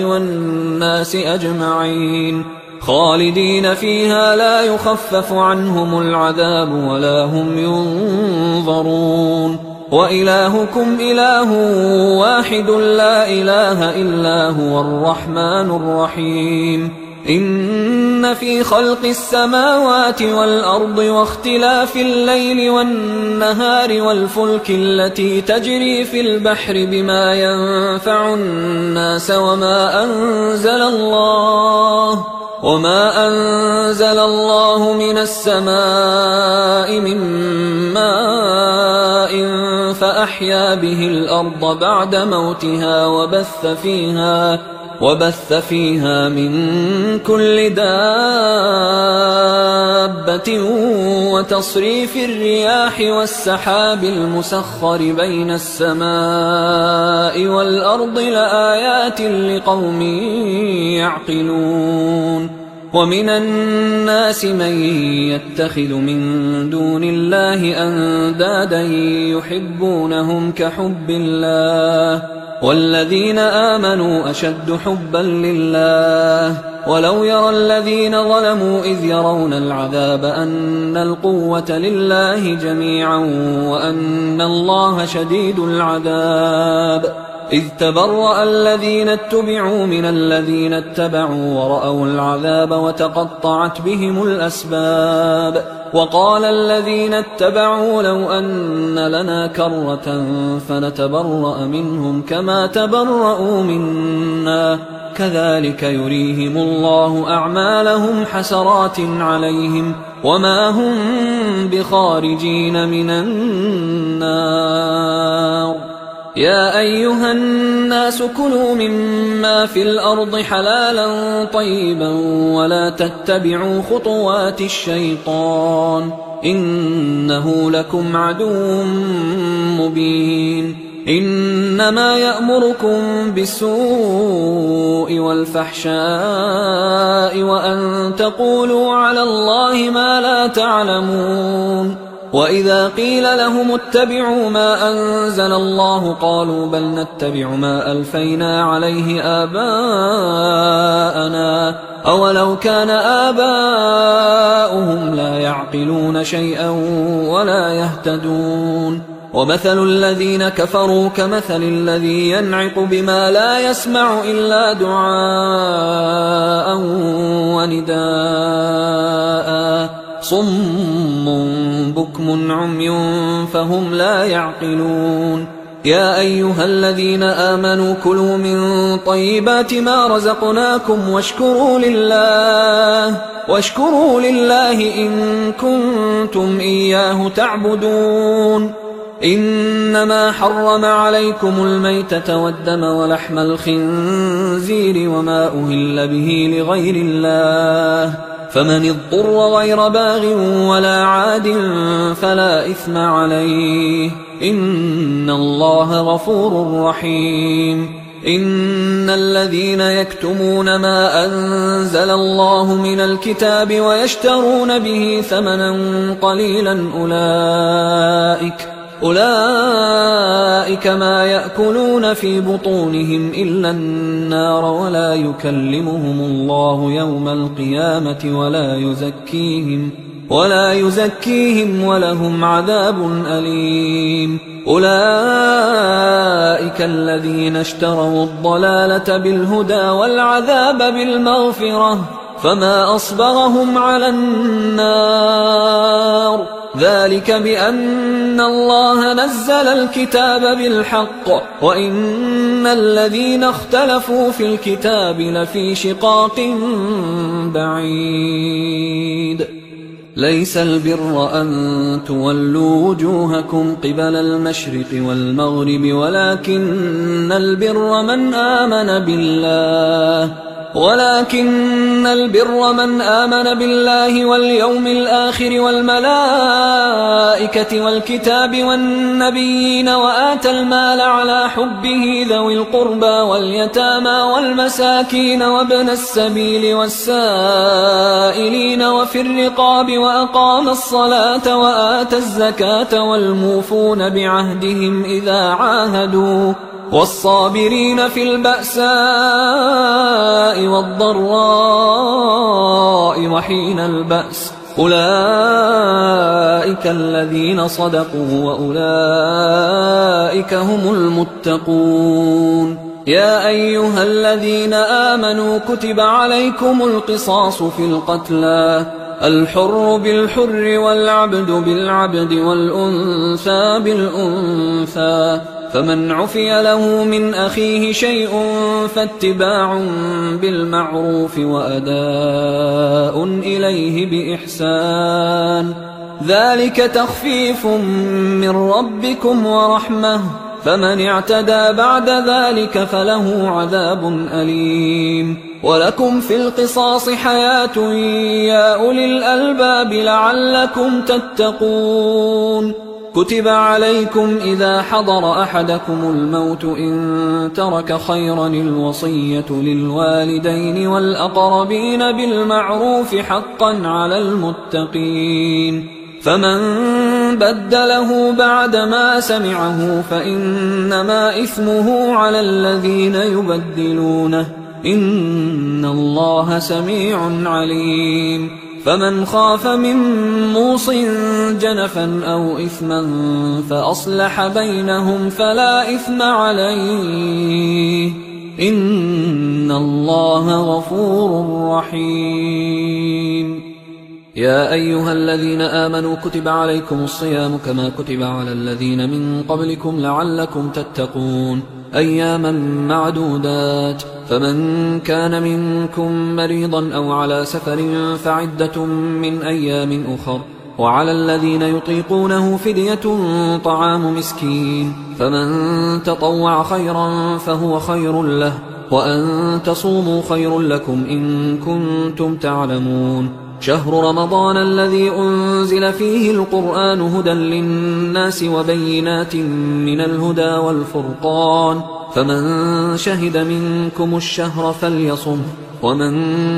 والناس أجمعين خالدين فيها لا يخفف عنهم العذاب ولا هم ينظرون. وإلهكم إله واحد لا إله إلا هو الرحمن الرحيم. إن في خلق السماوات والأرض واختلاف الليل والنهار والفلك التي تجري في البحر بما ينفع الناس وما أنزل الله من السماء من ماء فأحيا به الأرض بعد موتها وبث فيها من كل دابة وتصريف الرياح والسحاب المسخر بين السماء والأرض لآيات لقوم يعقلون. ومن الناس من يتخذ من دون الله أندادا يحبونهم كحب الله والذين آمنوا أشد حبا لله. ولو يرى الذين ظلموا إذ يرون العذاب أن القوة لله جميعا وأن الله شديد العذاب. إذ تبرأ الذين اتبعوا من الذين اتبعوا ورأوا العذاب وتقطعت بهم الأسباب وقال الذين اتبعوا لو أن لنا كرة فنتبرأ منهم كما تبرأوا منا كذلك يريهم الله أعمالهم حسرات عليهم وما هم بخارجين من النار. يا أيها الناس كلوا مما في الأرض حلالا طيبا ولا تتبعوا خطوات الشيطان إنه لكم عدو مبين. إنما يأمركم بالسوء والفحشاء وأن تقولوا على الله ما لا تعلمون. وإذا قيل لهم اتبعوا ما أنزل الله قالوا بل نتبع ما ألفينا عليه آباءنا أولو كان آباؤهم لا يعقلون شيئا ولا يهتدون. ومثل الذين كفروا كمثل الذي ينعق بما لا يسمع إلا دعاء ونداء صم بكم عمي فهم لا يعقلون. يا أيها الذين آمنوا كلوا من طيبات ما رزقناكم واشكروا لله إن كنتم إياه تعبدون. إنما حرم عليكم الميتة والدم ولحم الخنزير وما أهل به لغير الله فمن اضطر غير باغ ولا عاد فلا إثم عليه إن الله غفور رحيم. إن الذين يكتمون ما أنزل الله من الكتاب ويشترون به ثمنا قليلا أولئك ما يأكلون في بطونهم إلا النار ولا يكلمهم الله يوم القيامة ولا يزكيهم ولهم عذاب أليم. أولئك الذين اشتروا الضلالة بالهدى والعذاب بالمغفرة فما أصبرهم على النار ذلك بأن الله نزل الكتاب بالحق وإن الذين اختلفوا في الكتاب لفي شقاق بعيد. ليس البر أن تولوا وجوهكم قبل المشرق والمغرب ولكن البر من آمن بالله واليوم الآخر والملائكة والكتاب والنبيين وآتى المال على حبه ذوي القربى واليتامى والمساكين وابن السبيل والسائلين وفي الرقاب وأقام الصلاة وآتى الزكاة والموفون بعهدهم إذا عاهدوا والصابرين في البأساء والضراء وحين البأس أولئك الذين صدقوا وأولئك هم المتقون. يا أيها الذين آمنوا كتب عليكم القصاص في القتلى الحر بالحر والعبد بالعبد والأنثى بالأنثى فمن عفي له من أخيه شيء فاتباع بالمعروف وأداء إليه بإحسان ذلك تخفيف من ربكم ورحمة فمن اعتدى بعد ذلك فله عذاب أليم. ولكم في القصاص حياة يا أولي الألباب لعلكم تتقون. كتب عليكم إذا حضر أحدكم الموت إن ترك خيرا الوصية للوالدين والأقربين بالمعروف حقا على المتقين فمن بدله بعدما سمعه فإنما إثمه على الذين يبدلونه إن الله سميع عليم. فمن خاف من موص جنفا أو إثما فأصلح بينهم فلا إثم عليه إن الله غفور رحيم. يا أيها الذين آمنوا كتب عليكم الصيام كما كتب على الذين من قبلكم لعلكم تتقون أياما معدودات، فمن كان منكم مريضا أو على سفر فعدة من أيام أخر، وعلى الذين يطيقونه فدية طعام مسكين، فمن تطوع خيرا فهو خير له، وأن تصوموا خير لكم إن كنتم تعلمون. شهر رمضان الذي أنزل فيه القرآن هدى للناس وبينات من الهدى والفرقان، فمن شهد منكم الشهر فليصم، ومن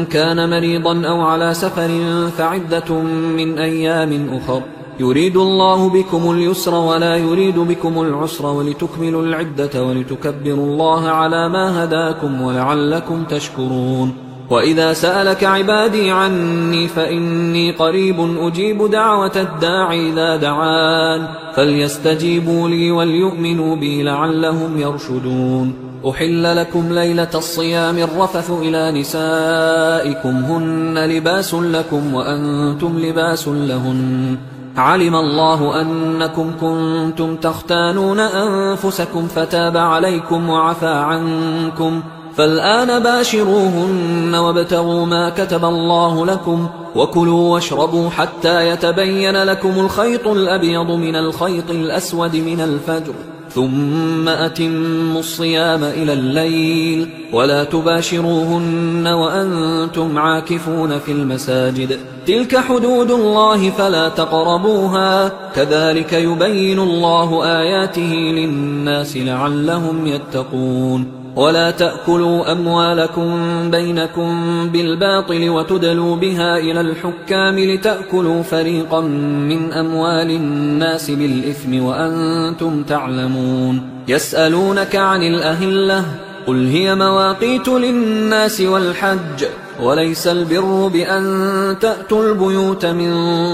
كان مريضا أو على سفر فعدة من أيام أخر، يريد الله بكم اليسر ولا يريد بكم العسر ولتكملوا العدة ولتكبروا الله على ما هداكم ولعلكم تشكرون. وإذا سألك عبادي عني فإني قريب أجيب دعوة الداعي إذا دعان، فليستجيبوا لي وليؤمنوا بي لعلهم يرشدون. أحل لكم ليلة الصيام الرفث إلى نسائكم هن لباس لكم وأنتم لباس لهن، علم الله أنكم كنتم تختانون أنفسكم فتاب عليكم وعفى عنكم، فالآن باشروهن وابتغوا ما كتب الله لكم، وكلوا واشربوا حتى يتبين لكم الخيط الأبيض من الخيط الأسود من الفجر، ثم أتموا الصيام إلى الليل، ولا تباشروهن وأنتم عاكفون في المساجد، تلك حدود الله فلا تقربوها، كذلك يبين الله آياته للناس لعلهم يتقون. ولا تأكلوا أموالكم بينكم بالباطل وتدلوا بها إلى الحكام لتأكلوا فريقا من أموال الناس بالإثم وأنتم تعلمون. يسألونك عن الأهلة قل هي مواقيت للناس والحج، وليس البر بأن تأتوا البيوت من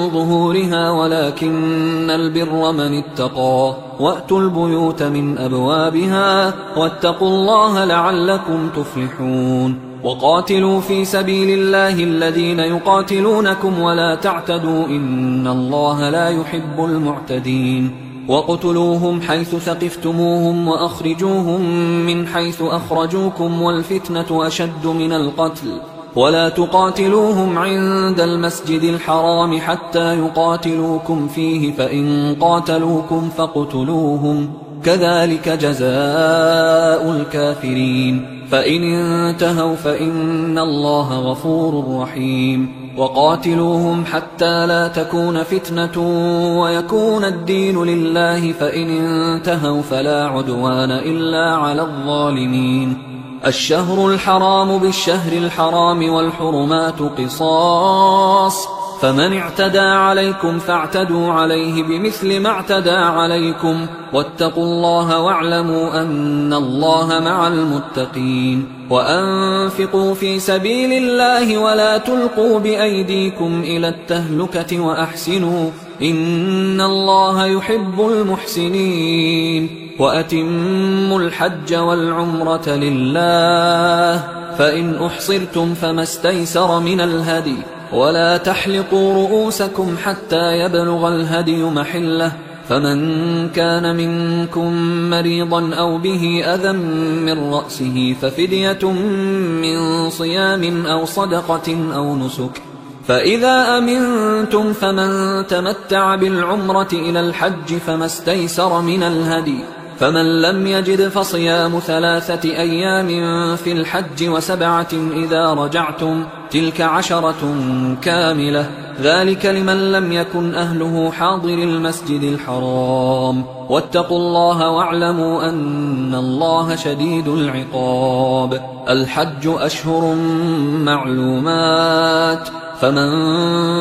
ظهورها ولكن البر من اتقى، وأتوا البيوت من أبوابها واتقوا الله لعلكم تفلحون. وقاتلوا في سبيل الله الذين يقاتلونكم ولا تعتدوا إن الله لا يحب المعتدين. وَاقْتُلُوهُمْ حَيْثُ ثَقِفْتُمُوهُمْ وَأَخْرِجُوهُمْ مِنْ حَيْثُ أَخْرَجُوكُمْ وَالْفِتْنَةُ أَشَدُّ مِنَ الْقَتْلِ وَلَا تُقَاتِلُوهُمْ عِندَ الْمَسْجِدِ الْحَرَامِ حَتَّى يُقَاتِلُوكُمْ فِيهِ فَإِنْ قَاتَلُوكُمْ فَاقْتُلُوهُمْ كَذَلِكَ جَزَاءُ الْكَافِرِينَ فَإِنِ انْتَهَوْا فَإِنَّ اللَّهَ غَفُورٌ رَحِيمٌ. وقاتلوهم حتى لا تكون فتنة ويكون الدين لله، فإن انتهوا فلا عدوان إلا على الظالمين. الشهر الحرام بالشهر الحرام والحرمات قصاص، فمن اعتدى عليكم فاعتدوا عليه بمثل ما اعتدى عليكم، واتقوا الله واعلموا أن الله مع المتقين. وأنفقوا في سبيل الله ولا تلقوا بأيديكم إلى التهلكة وأحسنوا إن الله يحب المحسنين. وأتموا الحج والعمرة لله، فإن أحصرتم فما استيسر من الهدي، ولا تحلقوا رؤوسكم حتى يبلغ الهدي محله، فمن كان منكم مريضا أو به أذى من رأسه ففدية من صيام أو صدقة أو نسك، فإذا أمنتم فمن تمتع بالعمرة إلى الحج فما استيسر من الهدي، فمن لم يجد فصيام 3 أيام في الحج و7 إذا رجعتم، تلك 10 كاملة، ذلك لمن لم يكن أهله حاضر المسجد الحرام. واتقوا الله واعلموا أن الله شديد العقاب. الحج أشهر معلومات، فمن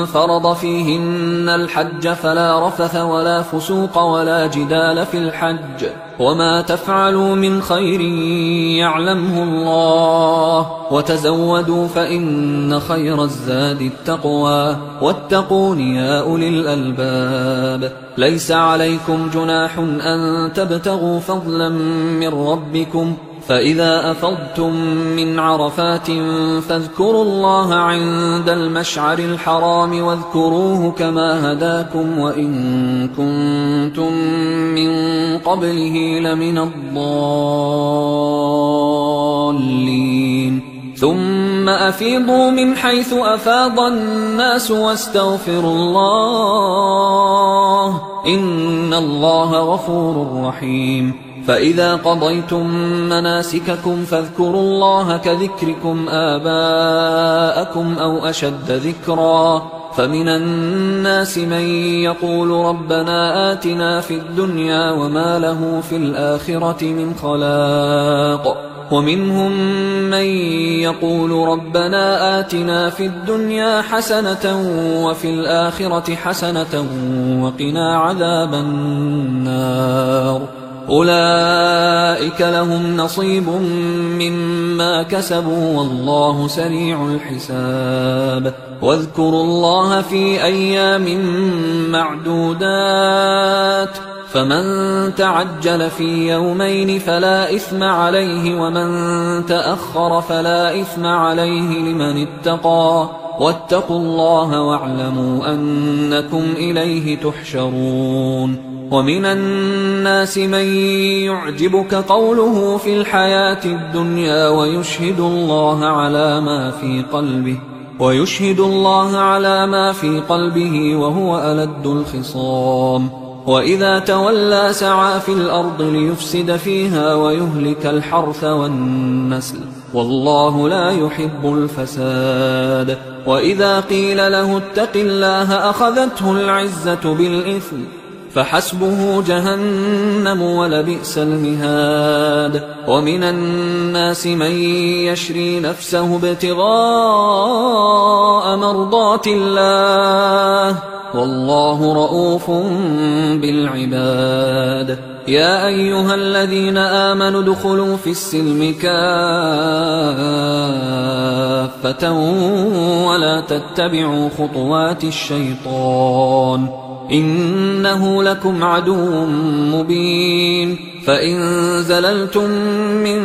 فرض فيهن الحج فلا رفث ولا فسوق ولا جدال في الحج وما تفعلوا من خير يعلمه الله وتزودوا فإن خير الزاد التقوى واتقون يا أولي الألباب ليس عليكم جناح أن تبتغوا فضلا من ربكم فإذا أفضتم من عرفات فاذكروا الله عند المشعر الحرام واذكروه كما هداكم وإن كنتم من قبله لمن الضالين ثم أفيضوا من حيث أفاض الناس واستغفروا الله إن الله غفور رحيم فإذا قضيتم مناسككم فاذكروا الله كذكركم آباءكم أو أشد ذكرا فمن الناس من يقول ربنا آتنا في الدنيا وما له في الآخرة من خلاق ومنهم من يقول ربنا آتنا في الدنيا حسنة وفي الآخرة حسنة وقنا عذاب النار أولئك لهم نصيب مما كسبوا والله سريع الحساب واذكروا الله في أيام معدودات فمن تعجل في يومين فلا إثم عليه ومن تأخر فلا إثم عليه لمن اتقى واتقوا الله واعلموا أنكم إليه تحشرون ومن الناس من يعجبك قوله في الحياة الدنيا ويشهد الله على ما في قلبه وهو ألد الخصام وإذا تولى سعى في الأرض ليفسد فيها ويهلك الحرث والنسل والله لا يحب الفساد وإذا قيل له اتق الله أخذته العزة بالإثم فحسبه جهنم ولبئس المهاد ومن الناس من يشري نفسه ابتغاء مرضات الله والله رؤوف بالعباد يا أيها الذين آمنوا ادخلوا في السلم كافة ولا تتبعوا خطوات الشيطان إنه لكم عدو مبين فإن زللتم من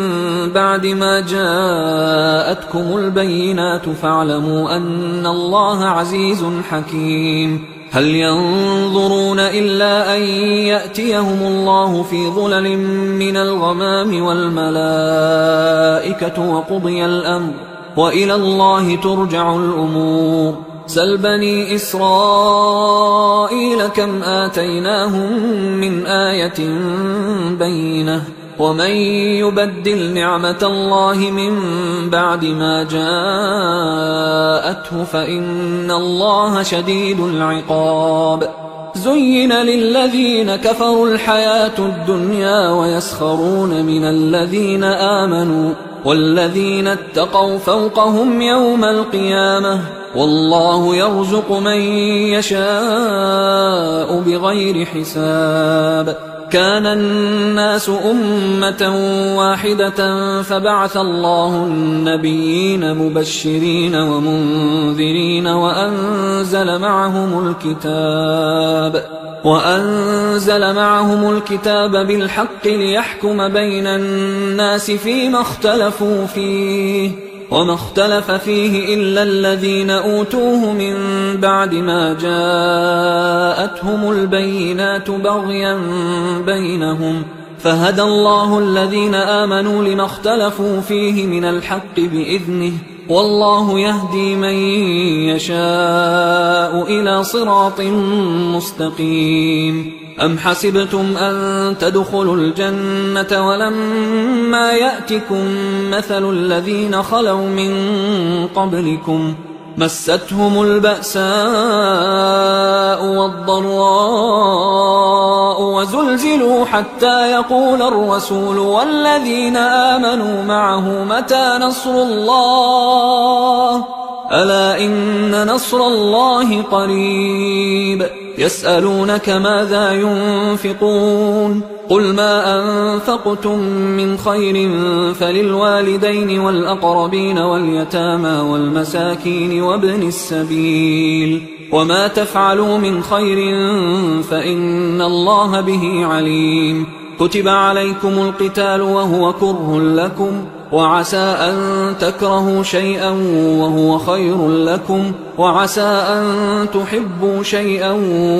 بعد ما جاءتكم البينات فاعلموا أن الله عزيز حكيم هل ينظرون إلا أن يأتيهم الله في ظلل من الغمام والملائكة وقضي الأمر وإلى الله ترجع الأمور سل بني إسرائيل كم آتيناهم من آية بينة ومن يبدل نعمة الله من بعد ما جاءته فإن الله شديد العقاب زين للذين كفروا الحياة الدنيا ويسخرون من الذين آمنوا والذين اتقوا فوقهم يوم القيامة والله يرزق من يشاء بغير حساب كان الناس أمة واحدة فبعث الله النبيين مبشرين ومنذرين وأنزل معهم الكتاب بالحق ليحكم بين الناس فيما اختلفوا فيه وما اختلف فيه إلا الذين أوتوه من بعد ما جاءتهم البينات بغيا بينهم فهدى الله الذين آمنوا لما اختلفوا فيه من الحق بإذنه والله يهدي من يشاء إلى صراط مستقيم أم حسبتم أن تدخلوا الجنة ولما يأتكم مثل الذين خلوا من قبلكم مستهم البأساء والضراء وزلزلوا حتى يقول الرسول والذين آمنوا معه متى نصر الله ألا إن نصر الله قريب يسألونك ماذا ينفقون قل ما أنفقتم من خير فللوالدين والأقربين واليتامى والمساكين وابن السبيل وما تفعلوا من خير فإن الله به عليم كتب عليكم القتال وهو كره لكم وعسى أن تكرهوا شيئا وهو خير لكم وعسى أن تحبوا شيئا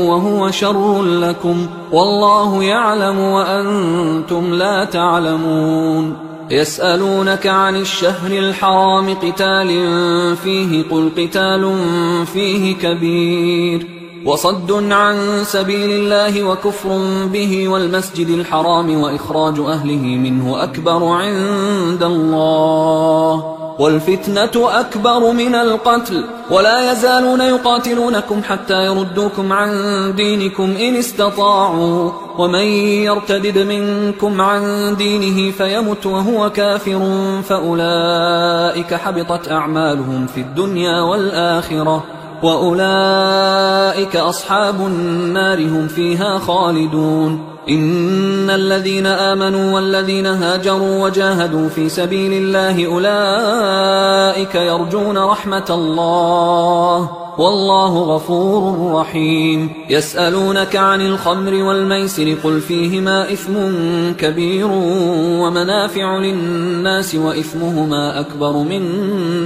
وهو شر لكم والله يعلم وأنتم لا تعلمون يسألونك عن الشهر الحرام قتال فيه قل قتال فيه كبير وصد عن سبيل الله وكفر به والمسجد الحرام وإخراج أهله منه أكبر عند الله والفتنة أكبر من القتل ولا يزالون يقاتلونكم حتى يردوكم عن دينكم إن استطاعوا ومن يرتدد منكم عن دينه فيمت وهو كافر فأولئك حبطت أعمالهم في الدنيا والآخرة وأولئك أصحاب النار هم فيها خالدون إن الذين آمنوا والذين هاجروا وجاهدوا في سبيل الله أولئك يرجون رحمة الله والله غفور رحيم يسألونك عن الخمر والميسر قل فيهما إثم كبير ومنافع للناس وإثمهما أكبر من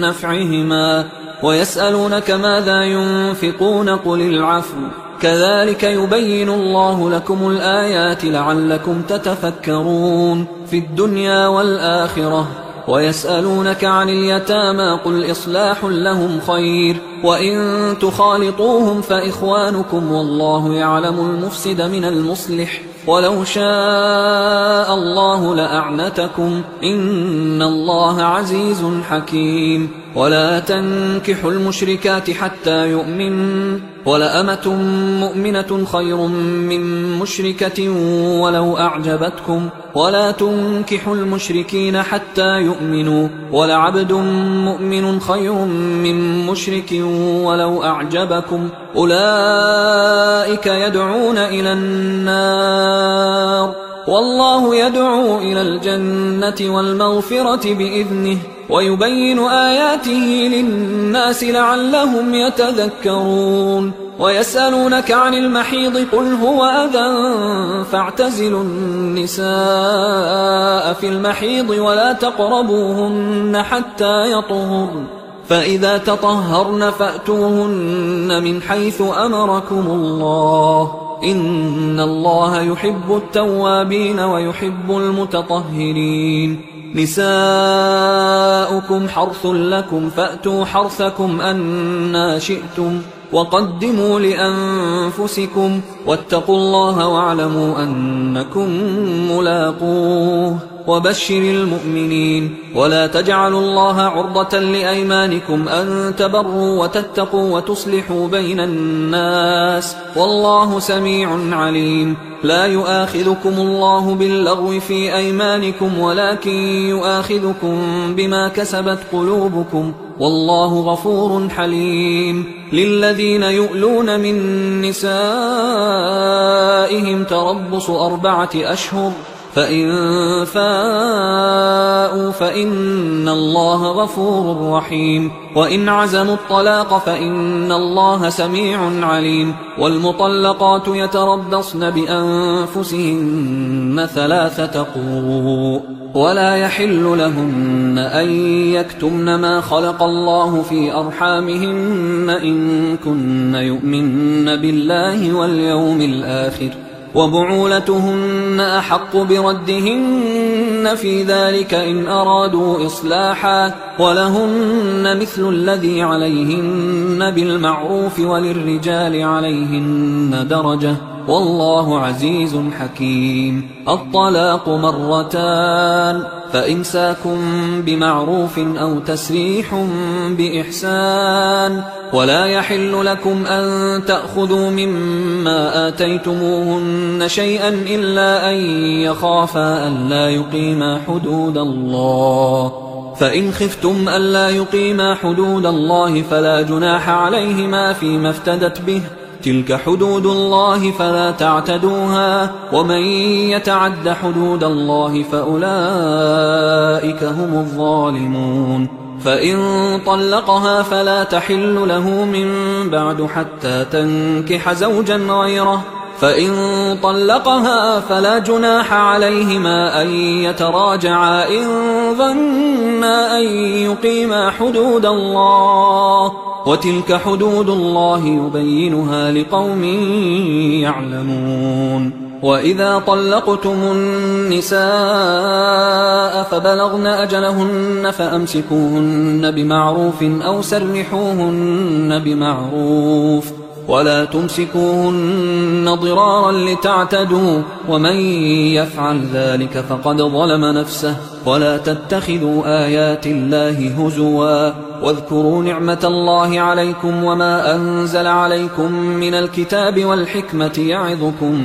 نفعهما ويسألونك ماذا ينفقون قل العفو كذلك يبين الله لكم الآيات لعلكم تتفكرون في الدنيا والآخرة ويسألونك عن اليتامى قل إصلاح لهم خير وإن تخالطوهم فإخوانكم والله يعلم المفسد من المصلح ولو شاء الله لأعنتكم إن الله عزيز حكيم ولا تنكحوا المشركات حتى يؤمنوا ولأمة مؤمنة خير من مشركة ولو أعجبتكم ولا تنكحوا المشركين حتى يؤمنوا ولعبد مؤمن خير من مشرك ولو أعجبكم أولئك يدعون إلى النار والله يدعو إلى الجنة والمغفرة بإذنه ويبين آياته للناس لعلهم يتذكرون ويسألونك عن المحيض قل هو أذى فاعتزلوا النساء في المحيض ولا تقربوهن حتى يطهرن فإذا تطهرن فأتوهن من حيث أمركم الله إن الله يحب التوابين ويحب المتطهرين نساؤكم حرث لكم فأتوا حرثكم أنى شئتم وقدموا لأنفسكم واتقوا الله واعلموا أنكم ملاقوه وبشر المؤمنين ولا تجعلوا الله عرضة لأيمانكم أن تبروا وتتقوا وتصلحوا بين الناس والله سميع عليم لا يؤاخذكم الله باللغو في أيمانكم ولكن يؤاخذكم بما كسبت قلوبكم والله غفور حليم للذين يؤلون من نسائهم تربص 4 أشهر فإن فاءوا فإن الله غفور رحيم وإن عزموا الطلاق فإن الله سميع عليم والمطلقات يتربصن بأنفسهن 3 قروء ولا يحل لهن أن يكتمن ما خلق الله في أرحامهن إن كن يؤمن بالله واليوم الآخر وبعولتهن أحق بردهن في ذلك إن أرادوا إصلاحا ولهن مثل الذي عليهن بالمعروف وللرجال عليهن درجة والله عزيز حكيم الطلاق 2 فإمساك بمعروف أو تسريح بإحسان ولا يحل لكم أن تأخذوا مما آتيتموهن شيئا إلا أن يخافا ألا يقيما حدود الله فإن خفتم ألا يقيما حدود الله فلا جناح عليهما فيما افتدت به، تلك حدود الله فلا تعتدوها، ومن يتعد حدود الله فأولئك هم الظالمون. فإن طلقها فلا تحل له من بعد حتى تنكح زوجا غيره، فإن طلقها فلا جناح عليهما أن يتراجعا إن ظنا أن يقيما حدود الله، وتلك حدود الله يبينها لقوم يعلمون. وإذا طلقتم النساء فبلغن أجلهن فأمسكوهن بمعروف أو سرحوهن بمعروف، ولا تمسكوهن ضرارا لتعتدوا، ومن يفعل ذلك فقد ظلم نفسه. ولا تتخذوا آيات الله هزوا، واذكروا نعمة الله عليكم وما أنزل عليكم من الكتاب والحكمة يعظكم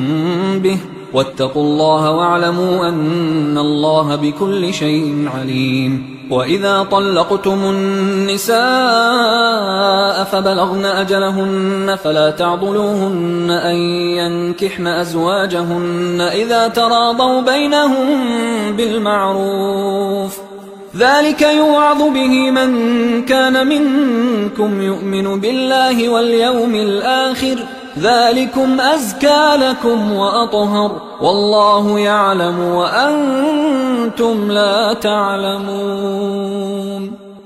به، واتقوا الله واعلموا أن الله بكل شيء عليم. وإذا طلقتم النساء فبلغن أجلهن فلا تعضلوهن أن ينكحن أزواجهن إذا تراضوا بينهم بالمعروف، ذلك يوعظ به من كان منكم يؤمن بالله واليوم الآخر، ذلكم أزكى لكم وأطهر، والله يعلم وأنتم لا تعلمون.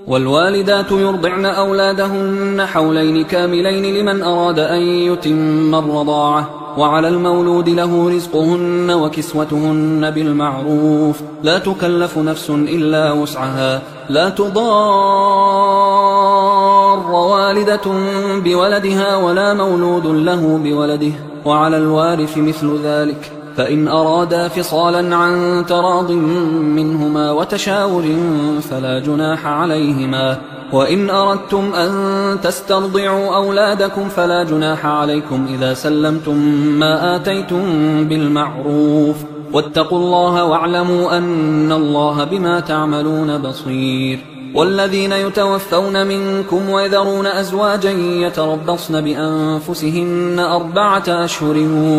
والوالدات يرضعن أولادهن حولين كاملين لمن أراد أن يتم الرضاعة، وعلى المولود له رزقهن وكسوتهن بالمعروف، لا تكلف نفس إلا وسعها، لا تضار والدة بولدها ولا مولود له بولده، وعلى الوارث مثل ذلك، فإن أرادا فصالا عن تراض منهما وتشاور فلا جناح عليهما. وإن أردتم أن تسترضعوا أولادكم فلا جناح عليكم إذا سلمتم ما آتيتم بالمعروف، واتقوا الله واعلموا أن الله بما تعملون بصير. والذين يتوفون منكم ويذرون أزواجا يتربصن بأنفسهن 4 أشهر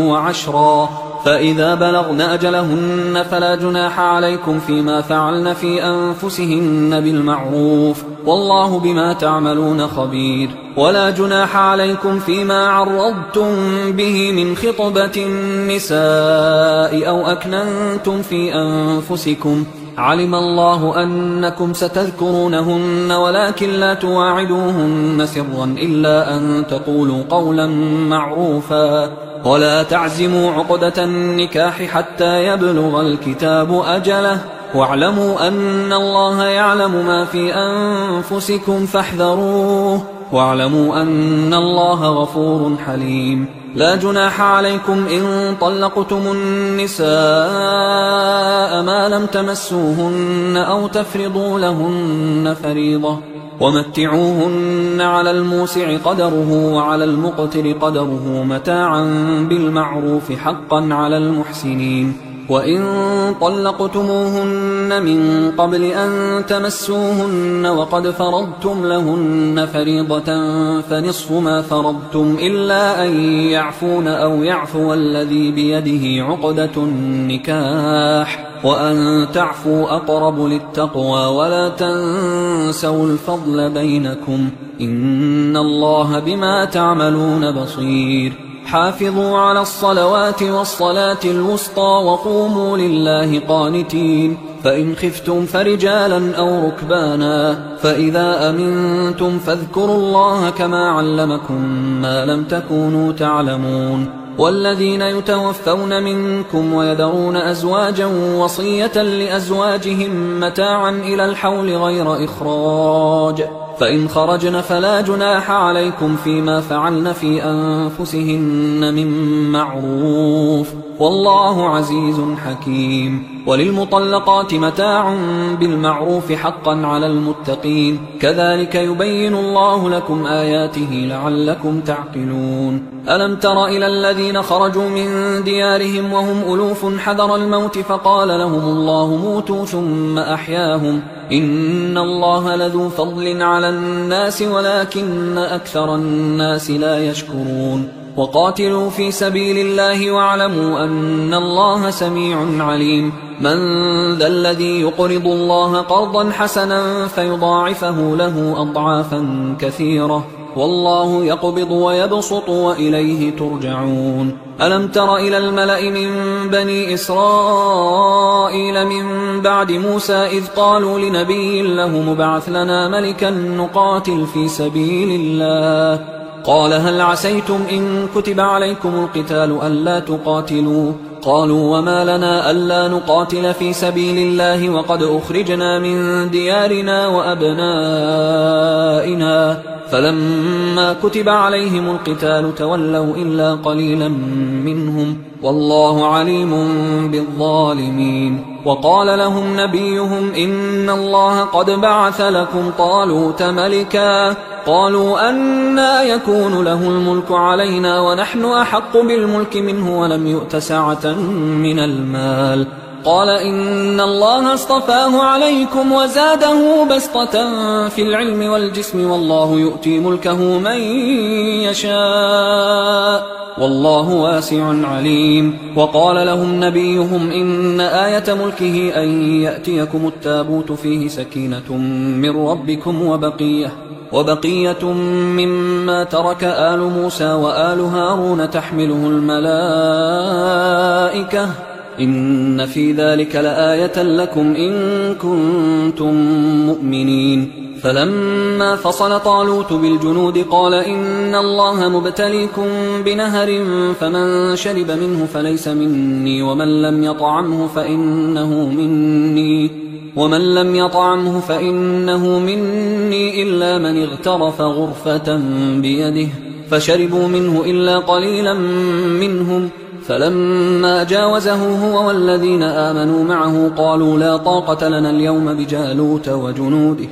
و10، فإذا بلغن أجلهن فلا جناح عليكم فيما فعلن في أنفسهن بالمعروف، والله بما تعملون خبير. ولا جناح عليكم فيما عرضتم به من خطبة النساء أو أكننتم في أنفسكم، علم الله أنكم ستذكرونهن ولكن لا تواعدوهن سرا إلا أن تقولوا قولا معروفا، ولا تعزموا عقدة النكاح حتى يبلغ الكتاب أجله، واعلموا أن الله يعلم ما في أنفسكم فاحذروه، واعلموا أن الله غفور حليم. لا جناح عليكم إن طلقتم النساء ما لم تمسوهن أو تفرضوا لهن فريضة، ومتعوهن على الموسع قدره وعلى المقتر قدره متاعا بالمعروف حقا على المحسنين. وإن طلقتموهن من قبل أن تمسوهن وقد فرضتم لهن فريضة فنصف ما فرضتم إلا أن يعفون أو يعفو الذي بيده عقدة النكاح، وأن تعفوا أقرب للتقوى، ولا تنسوا الفضل بينكم، إن الله بما تعملون بصير. حافظوا على الصلوات والصلاة الوسطى وقوموا لله قانتين، فإن خفتم فرجالا أو ركبانا، فإذا أمنتم فاذكروا الله كما علمكم ما لم تكونوا تعلمون. والذين يتوفون منكم ويذرون أزواجا وصية لأزواجهم متاعا إلى الحول غير إخراج، فإن خرجن فلا جناح عليكم فيما فعلن في أنفسهن من معروف، والله عزيز حكيم. وللمطلقات متاع بالمعروف حقا على المتقين، كذلك يبين الله لكم آياته لعلكم تعقلون. ألم تر إلى الذين خرجوا من ديارهم وهم ألوف حذر الموت فقال لهم الله موتوا ثم أحياهم، إن الله لذو فضل على الناس ولكن أكثر الناس لا يشكرون. وقاتلوا في سبيل الله واعلموا أن الله سميع عليم. من ذا الذي يقرض الله قرضا حسنا فيضاعفه له أضعافا كثيرة، والله يقبض ويبسط وإليه ترجعون. ألم تر إلى الملأ من بني إسرائيل من بعد موسى إذ قالوا لنبي له مبعث لنا ملكا نقاتل في سبيل الله، قال هل عسيتم إن كتب عليكم القتال ألا تقاتلوا؟ قالوا وما لنا ألا نقاتل في سبيل الله وقد أخرجنا من ديارنا وأبنائنا، فلما كتب عليهم القتال تولوا إلا قليلا منهم، والله عليم بالظالمين. وقال لهم نبيهم إن الله قد بعث لكم طالوت ملكا، قالوا أنى يكون له الملك علينا ونحن أحق بالملك منه ولم يؤت سعة من المال، قال إن الله اصطفاه عليكم وزاده بسطة في العلم والجسم، والله يؤتي ملكه من يشاء والله واسع عليم. وقال لهم نبيهم إن آية ملكه أن يأتيكم التابوت فيه سكينة من ربكم وبقية مما ترك آل موسى وآل هارون تحمله الملائكة، إن في ذلك لآية لكم إن كنتم مؤمنين. فلما فصل طالوت بالجنود قال إن الله مبتليكم بنهر فمن شرب منه فليس مني ومن لم يطعمه فإنه مني إلا من اغترف غرفة بيده، فشربوا منه إلا قليلا منهم. فلما جاوزه هو والذين آمنوا معه قالوا لا طاقة لنا اليوم بجالوت وجنوده.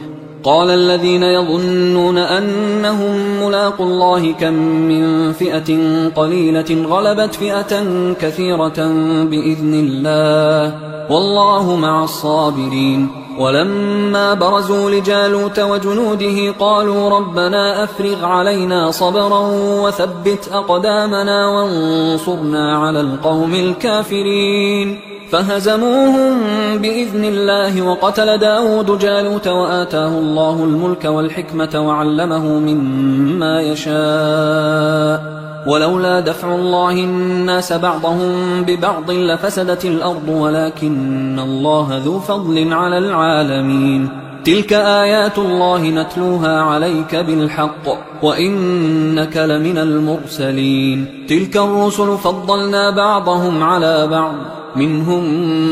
قال الذين يظنون أنهم ملاقوا الله كم من فئة قليلة غلبت فئة كثيرة بإذن الله والله مع الصابرين. ولما برزوا لجالوت وجنوده قالوا ربنا أفرغ علينا صبرا وثبت أقدامنا وانصرنا على القوم الكافرين، فهزموهم بإذن الله. وقتل داود جالوت وآتاه الله الملك والحكمة وعلمه مما يشاء، ولولا دفع الله الناس بعضهم ببعض لفسدت الأرض ولكن الله ذو فضل على العالمين. تلك آيات الله نتلوها عليك بالحق وإنك لمن المرسلين. تلك الرسل فضلنا بعضهم على بعض، منهم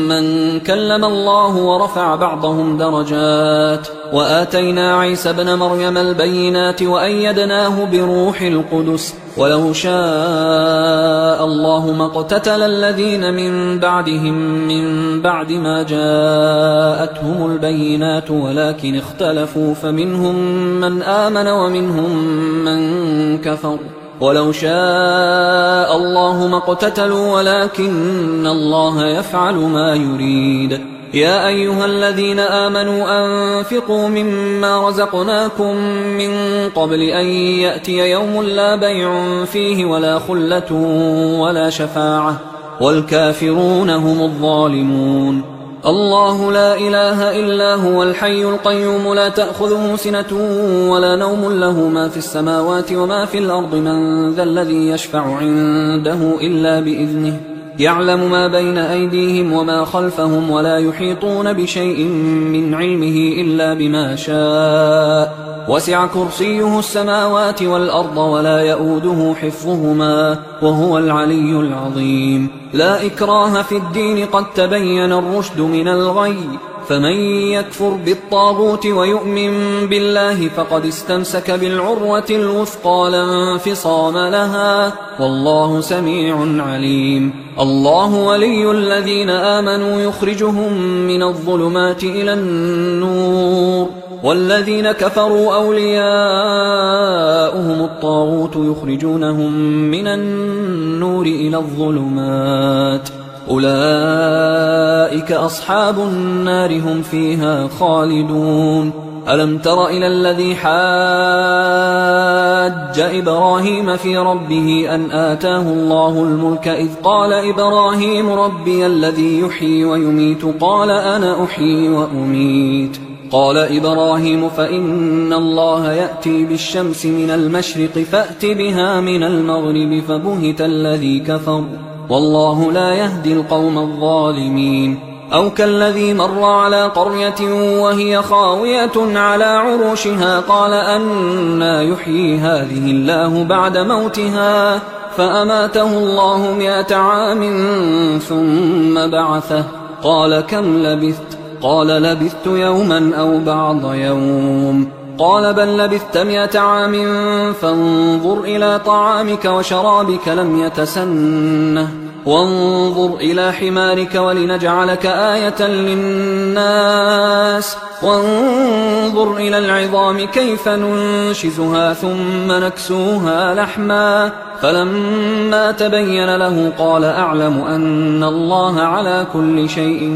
من كلم الله ورفع بعضهم درجات، وآتينا عيسى ابن مريم البينات وأيدناه بروح القدس، ولو شاء الله ما اقتتل الذين من بعدهم من بعد ما جاءتهم البينات ولكن اختلفوا فمنهم من آمن ومنهم من كفر، ولو شاء الله ما اقتتلوا ولكن الله يفعل ما يريد. يا أيها الذين آمنوا أنفقوا مما رزقناكم من قبل أن يأتي يوم لا بيع فيه ولا خلة ولا شفاعة والكافرون هم الظالمون. الله لا إله إلا هو الحي القيوم لا تأخذه سنة ولا نوم، له ما في السماوات وما في الأرض، من ذا الذي يشفع عنده إلا بإذنه، يعلم ما بين أيديهم وما خلفهم ولا يحيطون بشيء من علمه إلا بما شاء، وسع كرسيه السماوات والأرض ولا يؤوده حفظهما وهو العلي العظيم. لا إكراه في الدين قد تبين الرشد من الغي، فمن يكفر بالطاغوت ويؤمن بالله فقد استمسك بالعروة الوثقى لا انفصام لها، والله سميع عليم. الله ولي الذين آمنوا يخرجهم من الظلمات إلى النور، والذين كفروا أولياؤهم الطاغوت يخرجونهم من النور إلى الظلمات، أولئك أصحاب النار هم فيها خالدون. ألم تر إلى الذي حاج إبراهيم في ربه أن آتاه الله الملك إذ قال إبراهيم ربي الذي يحيي ويميت قال أنا أحيي وأميت. قال إبراهيم فإن الله يأتي بالشمس من المشرق فأت بها من المغرب فبهت الذي كفر والله لا يهدي القوم الظالمين. أو كالذي مر على قرية وهي خاوية على عروشها قال أنى يحيي هذه الله بعد موتها فأماته الله 100 عام ثم بعثه قال كم لبثت؟ قال لبثت يوما أو بعض يوم. قال بل لبثت 100 عام فانظر إلى طعامك وشرابك لم يتسنه وانظر إلى حمارك ولنجعلك آية للناس وانظر إلى العظام كيف ننشزها ثم نكسوها لحما فلما تبين له قال أعلم أن الله على كل شيء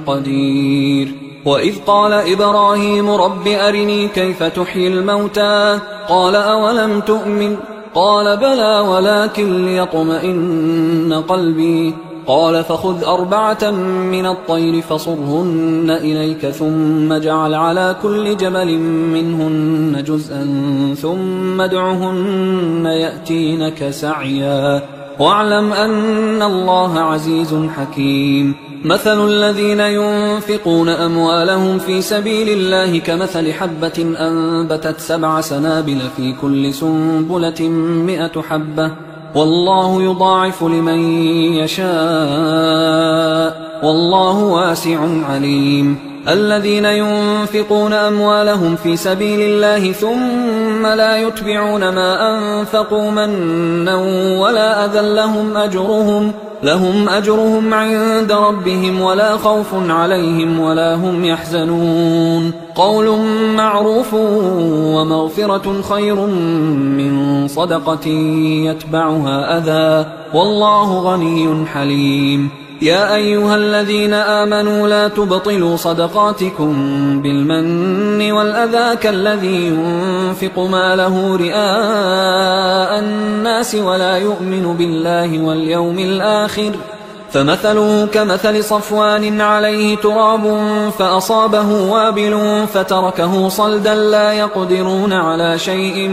قدير. وإذ قال إبراهيم رب أرني كيف تحيي الموتى قال أولم تؤمن قال بلى ولكن ليطمئن قلبي قال فخذ 4 من الطير فصرهن إليك ثم اجعل على كل جبل منهن جزءا ثم ادعهن يأتينك سعيا واعلم أن الله عزيز حكيم. مثل الذين ينفقون أموالهم في سبيل الله كمثل حبة أنبتت 7 سنابل في كل سنبلة 100 حبة والله يضاعف لمن يشاء والله واسع عليم. الذين ينفقون أموالهم في سبيل الله ثم لا يتبعون ما أنفقوا منا ولا أذى لهم أجرهم عند ربهم ولا خوف عليهم ولا هم يحزنون. قول معروف ومغفرة خير من صدقة يتبعها أذى والله غني حليم. يا أيها الذين آمنوا لا تبطلوا صدقاتكم بالمن والأذى كالذي ينفق ماله رئاء الناس ولا يؤمن بالله واليوم الآخر فمثله كمثل صفوان عليه تراب فأصابه وابل فتركه صلدا لا يقدرون على شيء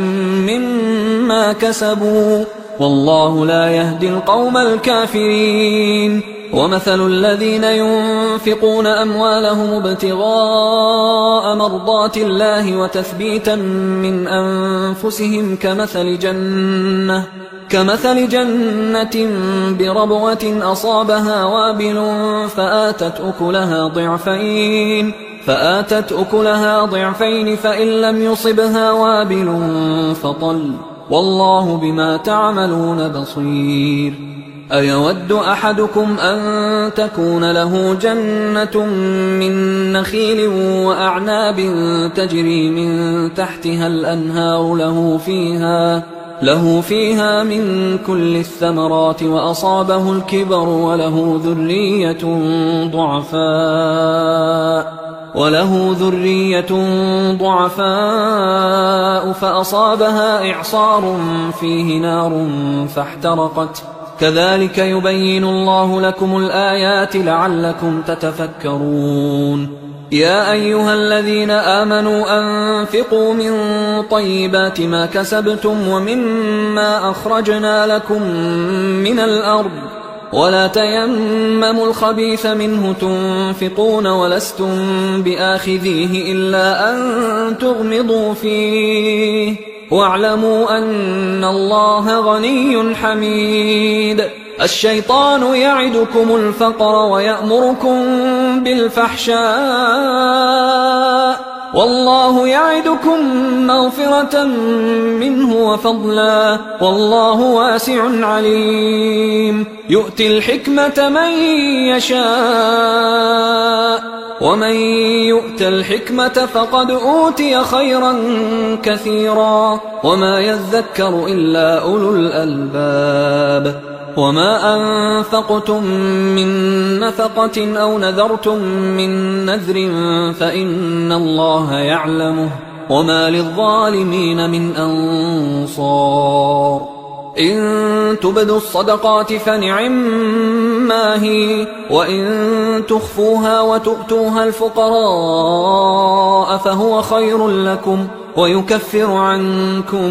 مما كسبوا والله لا يهدي القوم الكافرين. ومثل الذين ينفقون أموالهم ابتغاء مرضات الله وتثبيتا من أنفسهم كمثل جنة بربوة أصابها وابل فآتت أكلها ضعفين فإن لم يصبها وابل فطل والله بما تعملون بصير. أيود أحدكم أن تكون له جنة من نخيل وأعناب تجري من تحتها الأنهار له فيها من كل الثمرات وأصابه الكبر وله ذرية ضعفاء فأصابها إعصار فيه نار فاحترقت كذلك يبين الله لكم الآيات لعلكم تتفكرون. يا أيها الذين آمنوا أنفقوا من طيبات ما كسبتم ومما أخرجنا لكم من الأرض ولا تيمموا الخبيث منه تنفقون ولستم بآخذيه إلا أن تغمضوا فيه واعلموا أن الله غني حميد. الشيطان يعدكم الفقر ويأمركم بالفحشاء والله يعدكم مغفرة منه وفضلا والله واسع عليم. يؤتي الحكمة من يشاء ومن يؤت الحكمة فقد أوتي خيرا كثيرا وما يذكر إلا أولو الألباب. وما أنفقتم من نفقة أو نذرتم من نذر فإن الله يعلمه وما للظالمين من أنصار. إن تبدوا الصدقات فنعما هي وإن تخفوها وتؤتوها الفقراء فهو خير لكم ويكفر عنكم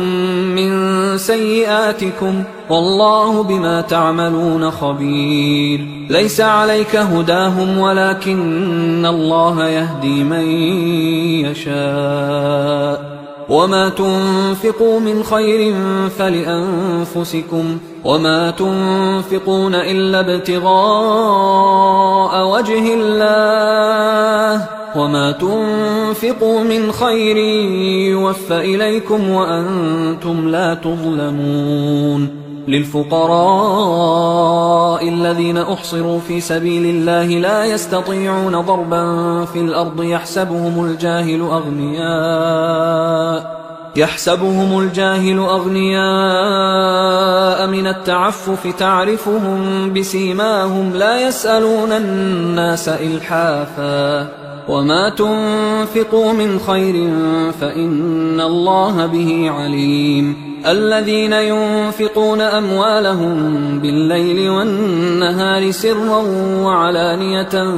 من سيئاتكم والله بما تعملون خبير. ليس عليك هداهم ولكن الله يهدي من يشاء وما تنفقوا من خير فلأنفسكم وما تنفقون إلا ابتغاء وجه الله وما تنفقوا من خير يوفى إليكم وأنتم لا تظلمون. للفقراء الذين أحصروا في سبيل الله لا يستطيعون ضربا في الأرض يحسبهم الجاهل أغنياء من التعفف تعرفهم بسيماهم لا يسألون الناس إلحافا وما تنفقوا من خير فإن الله به عليم. الذين ينفقون أموالهم بالليل والنهار سرا وعلانية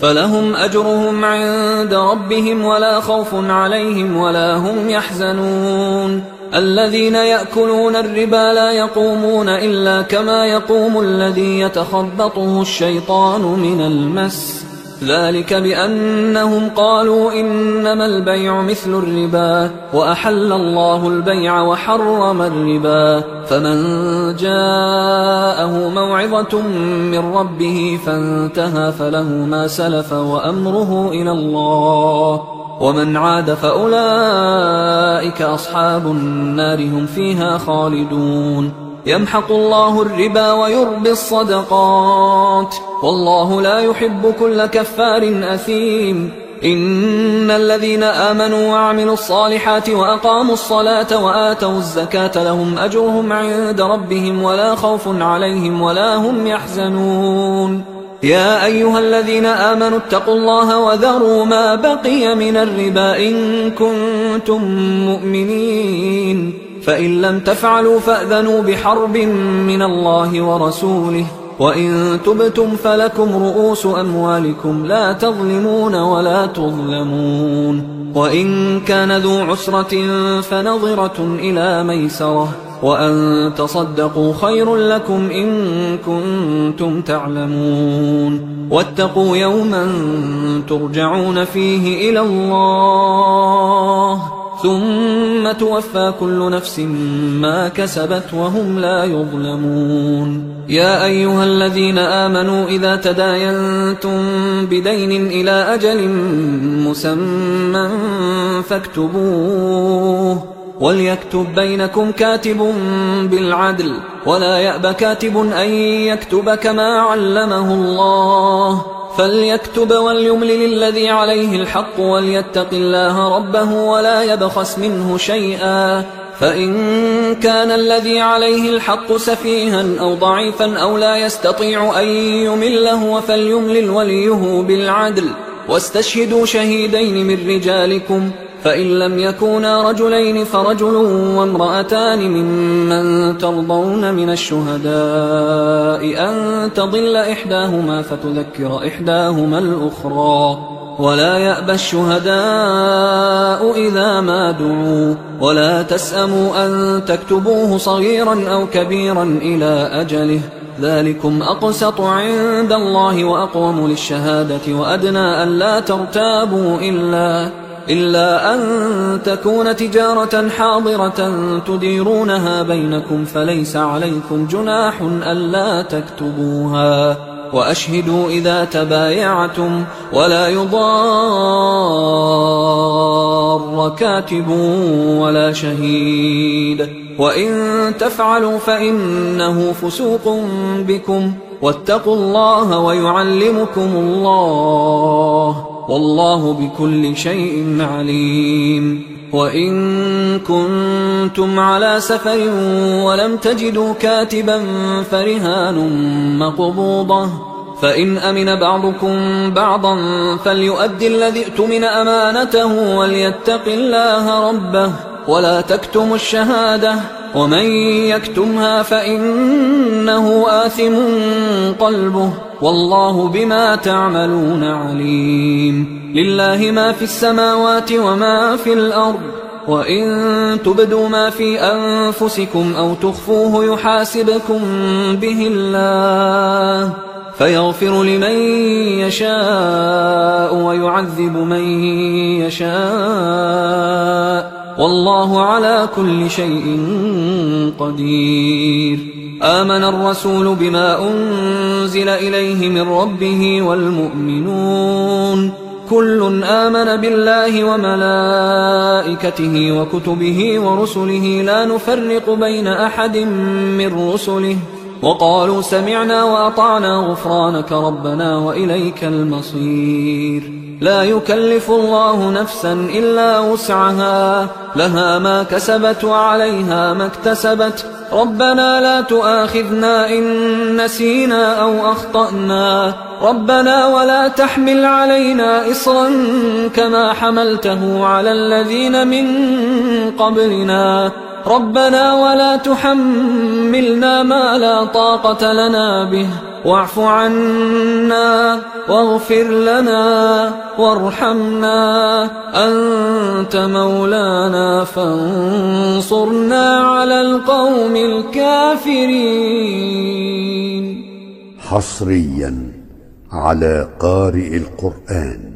فلهم أجرهم عند ربهم ولا خوف عليهم ولا هم يحزنون. الذين يأكلون الربا لا يقومون إلا كما يقوم الذي يتخبطه الشيطان من المس ذلك بأنهم قالوا إنما البيع مثل الربا وأحل الله البيع وحرم الربا. فمن جاءه موعظة من ربه فانتهى فله ما سلف وأمره إلى الله ومن عاد فأولئك أصحاب النار هم فيها خالدون. يمحق الله الربا ويربي الصدقات والله لا يحب كل كفار أثيم. إن الذين آمنوا وعملوا الصالحات وأقاموا الصلاة وآتوا الزكاة لهم أجرهم عند ربهم ولا خوف عليهم ولا هم يحزنون. يا أيها الذين آمنوا اتقوا الله وذروا ما بقي من الربا إن كنتم مؤمنين فإن لم تفعلوا فأذنوا بحرب من الله ورسوله وإن تبتم فلكم رؤوس أموالكم لا تظلمون ولا تظلمون. وإن كان ذو عسرة فنظرة إلى ميسرة وأن تصدقوا خير لكم إن كنتم تعلمون. واتقوا يوما ترجعون فيه إلى الله ثم توفى كل نفس ما كسبت وهم لا يظلمون. يا أيها الذين آمنوا إذا تداينتم بدين إلى أجل مسمى فاكتبوه وليكتب بينكم كاتب بالعدل ولا يأب كاتب أن يكتب كما علمه الله فليكتب وليملل الذي عليه الحق وليتق الله ربه ولا يبخس منه شيئا فإن كان الذي عليه الحق سفيها أو ضعيفا أو لا يستطيع أن يمله فليملل وليه بالعدل واستشهدوا شهيدين من رجالكم فإن لم يكونا رجلين فرجل وامرأتان ممن ترضون من الشهداء أن تضل إحداهما فتذكر إحداهما الأخرى ولا يأبى الشهداء الشهداء إذا ما دعوا ولا تسأموا أن تكتبوه صغيرا أو كبيرا إلى أجله ذلكم أقسط عند الله وأقوم للشهادة وأدنى ألا ترتابوا إلا أن تكون تجارة حاضرة تديرونها بينكم فليس عليكم جناح ألا تكتبوها وأشهدوا إذا تبايعتم ولا يضار كاتب ولا شهيد وإن تفعلوا فإنه فسوق بكم واتقوا الله ويعلمكم الله والله بكل شيء عليم وإن كنتم على سفر ولم تجدوا كاتبا فرهان مقبوضة فإن أمن بعضكم بعضا فليؤدي الذي اؤتمن أمانته وليتق الله ربه ولا تكتموا الشهادة ومن يكتمها فإنه آثم قلبه والله بما تعملون عليم لله ما في السماوات وما في الأرض وإن تبدوا ما في أنفسكم أو تخفوه يحاسبكم به الله فيغفر لمن يشاء ويعذب من يشاء والله على كل شيء قدير آمن الرسول بما أنزل إليه من ربه والمؤمنون كل آمن بالله وملائكته وكتبه ورسله لا نفرق بين أحد من رسله وقالوا سمعنا وأطعنا غفرانك ربنا وإليك المصير لا يكلف الله نفسا إلا وسعها لها ما كسبت وعليها ما اكتسبت ربنا لا تؤاخذنا إن نسينا أو أخطأنا ربنا ولا تحمل علينا إصرا كما حملته على الذين من قبلنا ربنا ولا تحملنا ما لا طاقة لنا به واعف عنا واغفر لنا وارحمنا أنت مولانا فانصرنا على القوم الكافرين. حصريا على قارئ القرآن.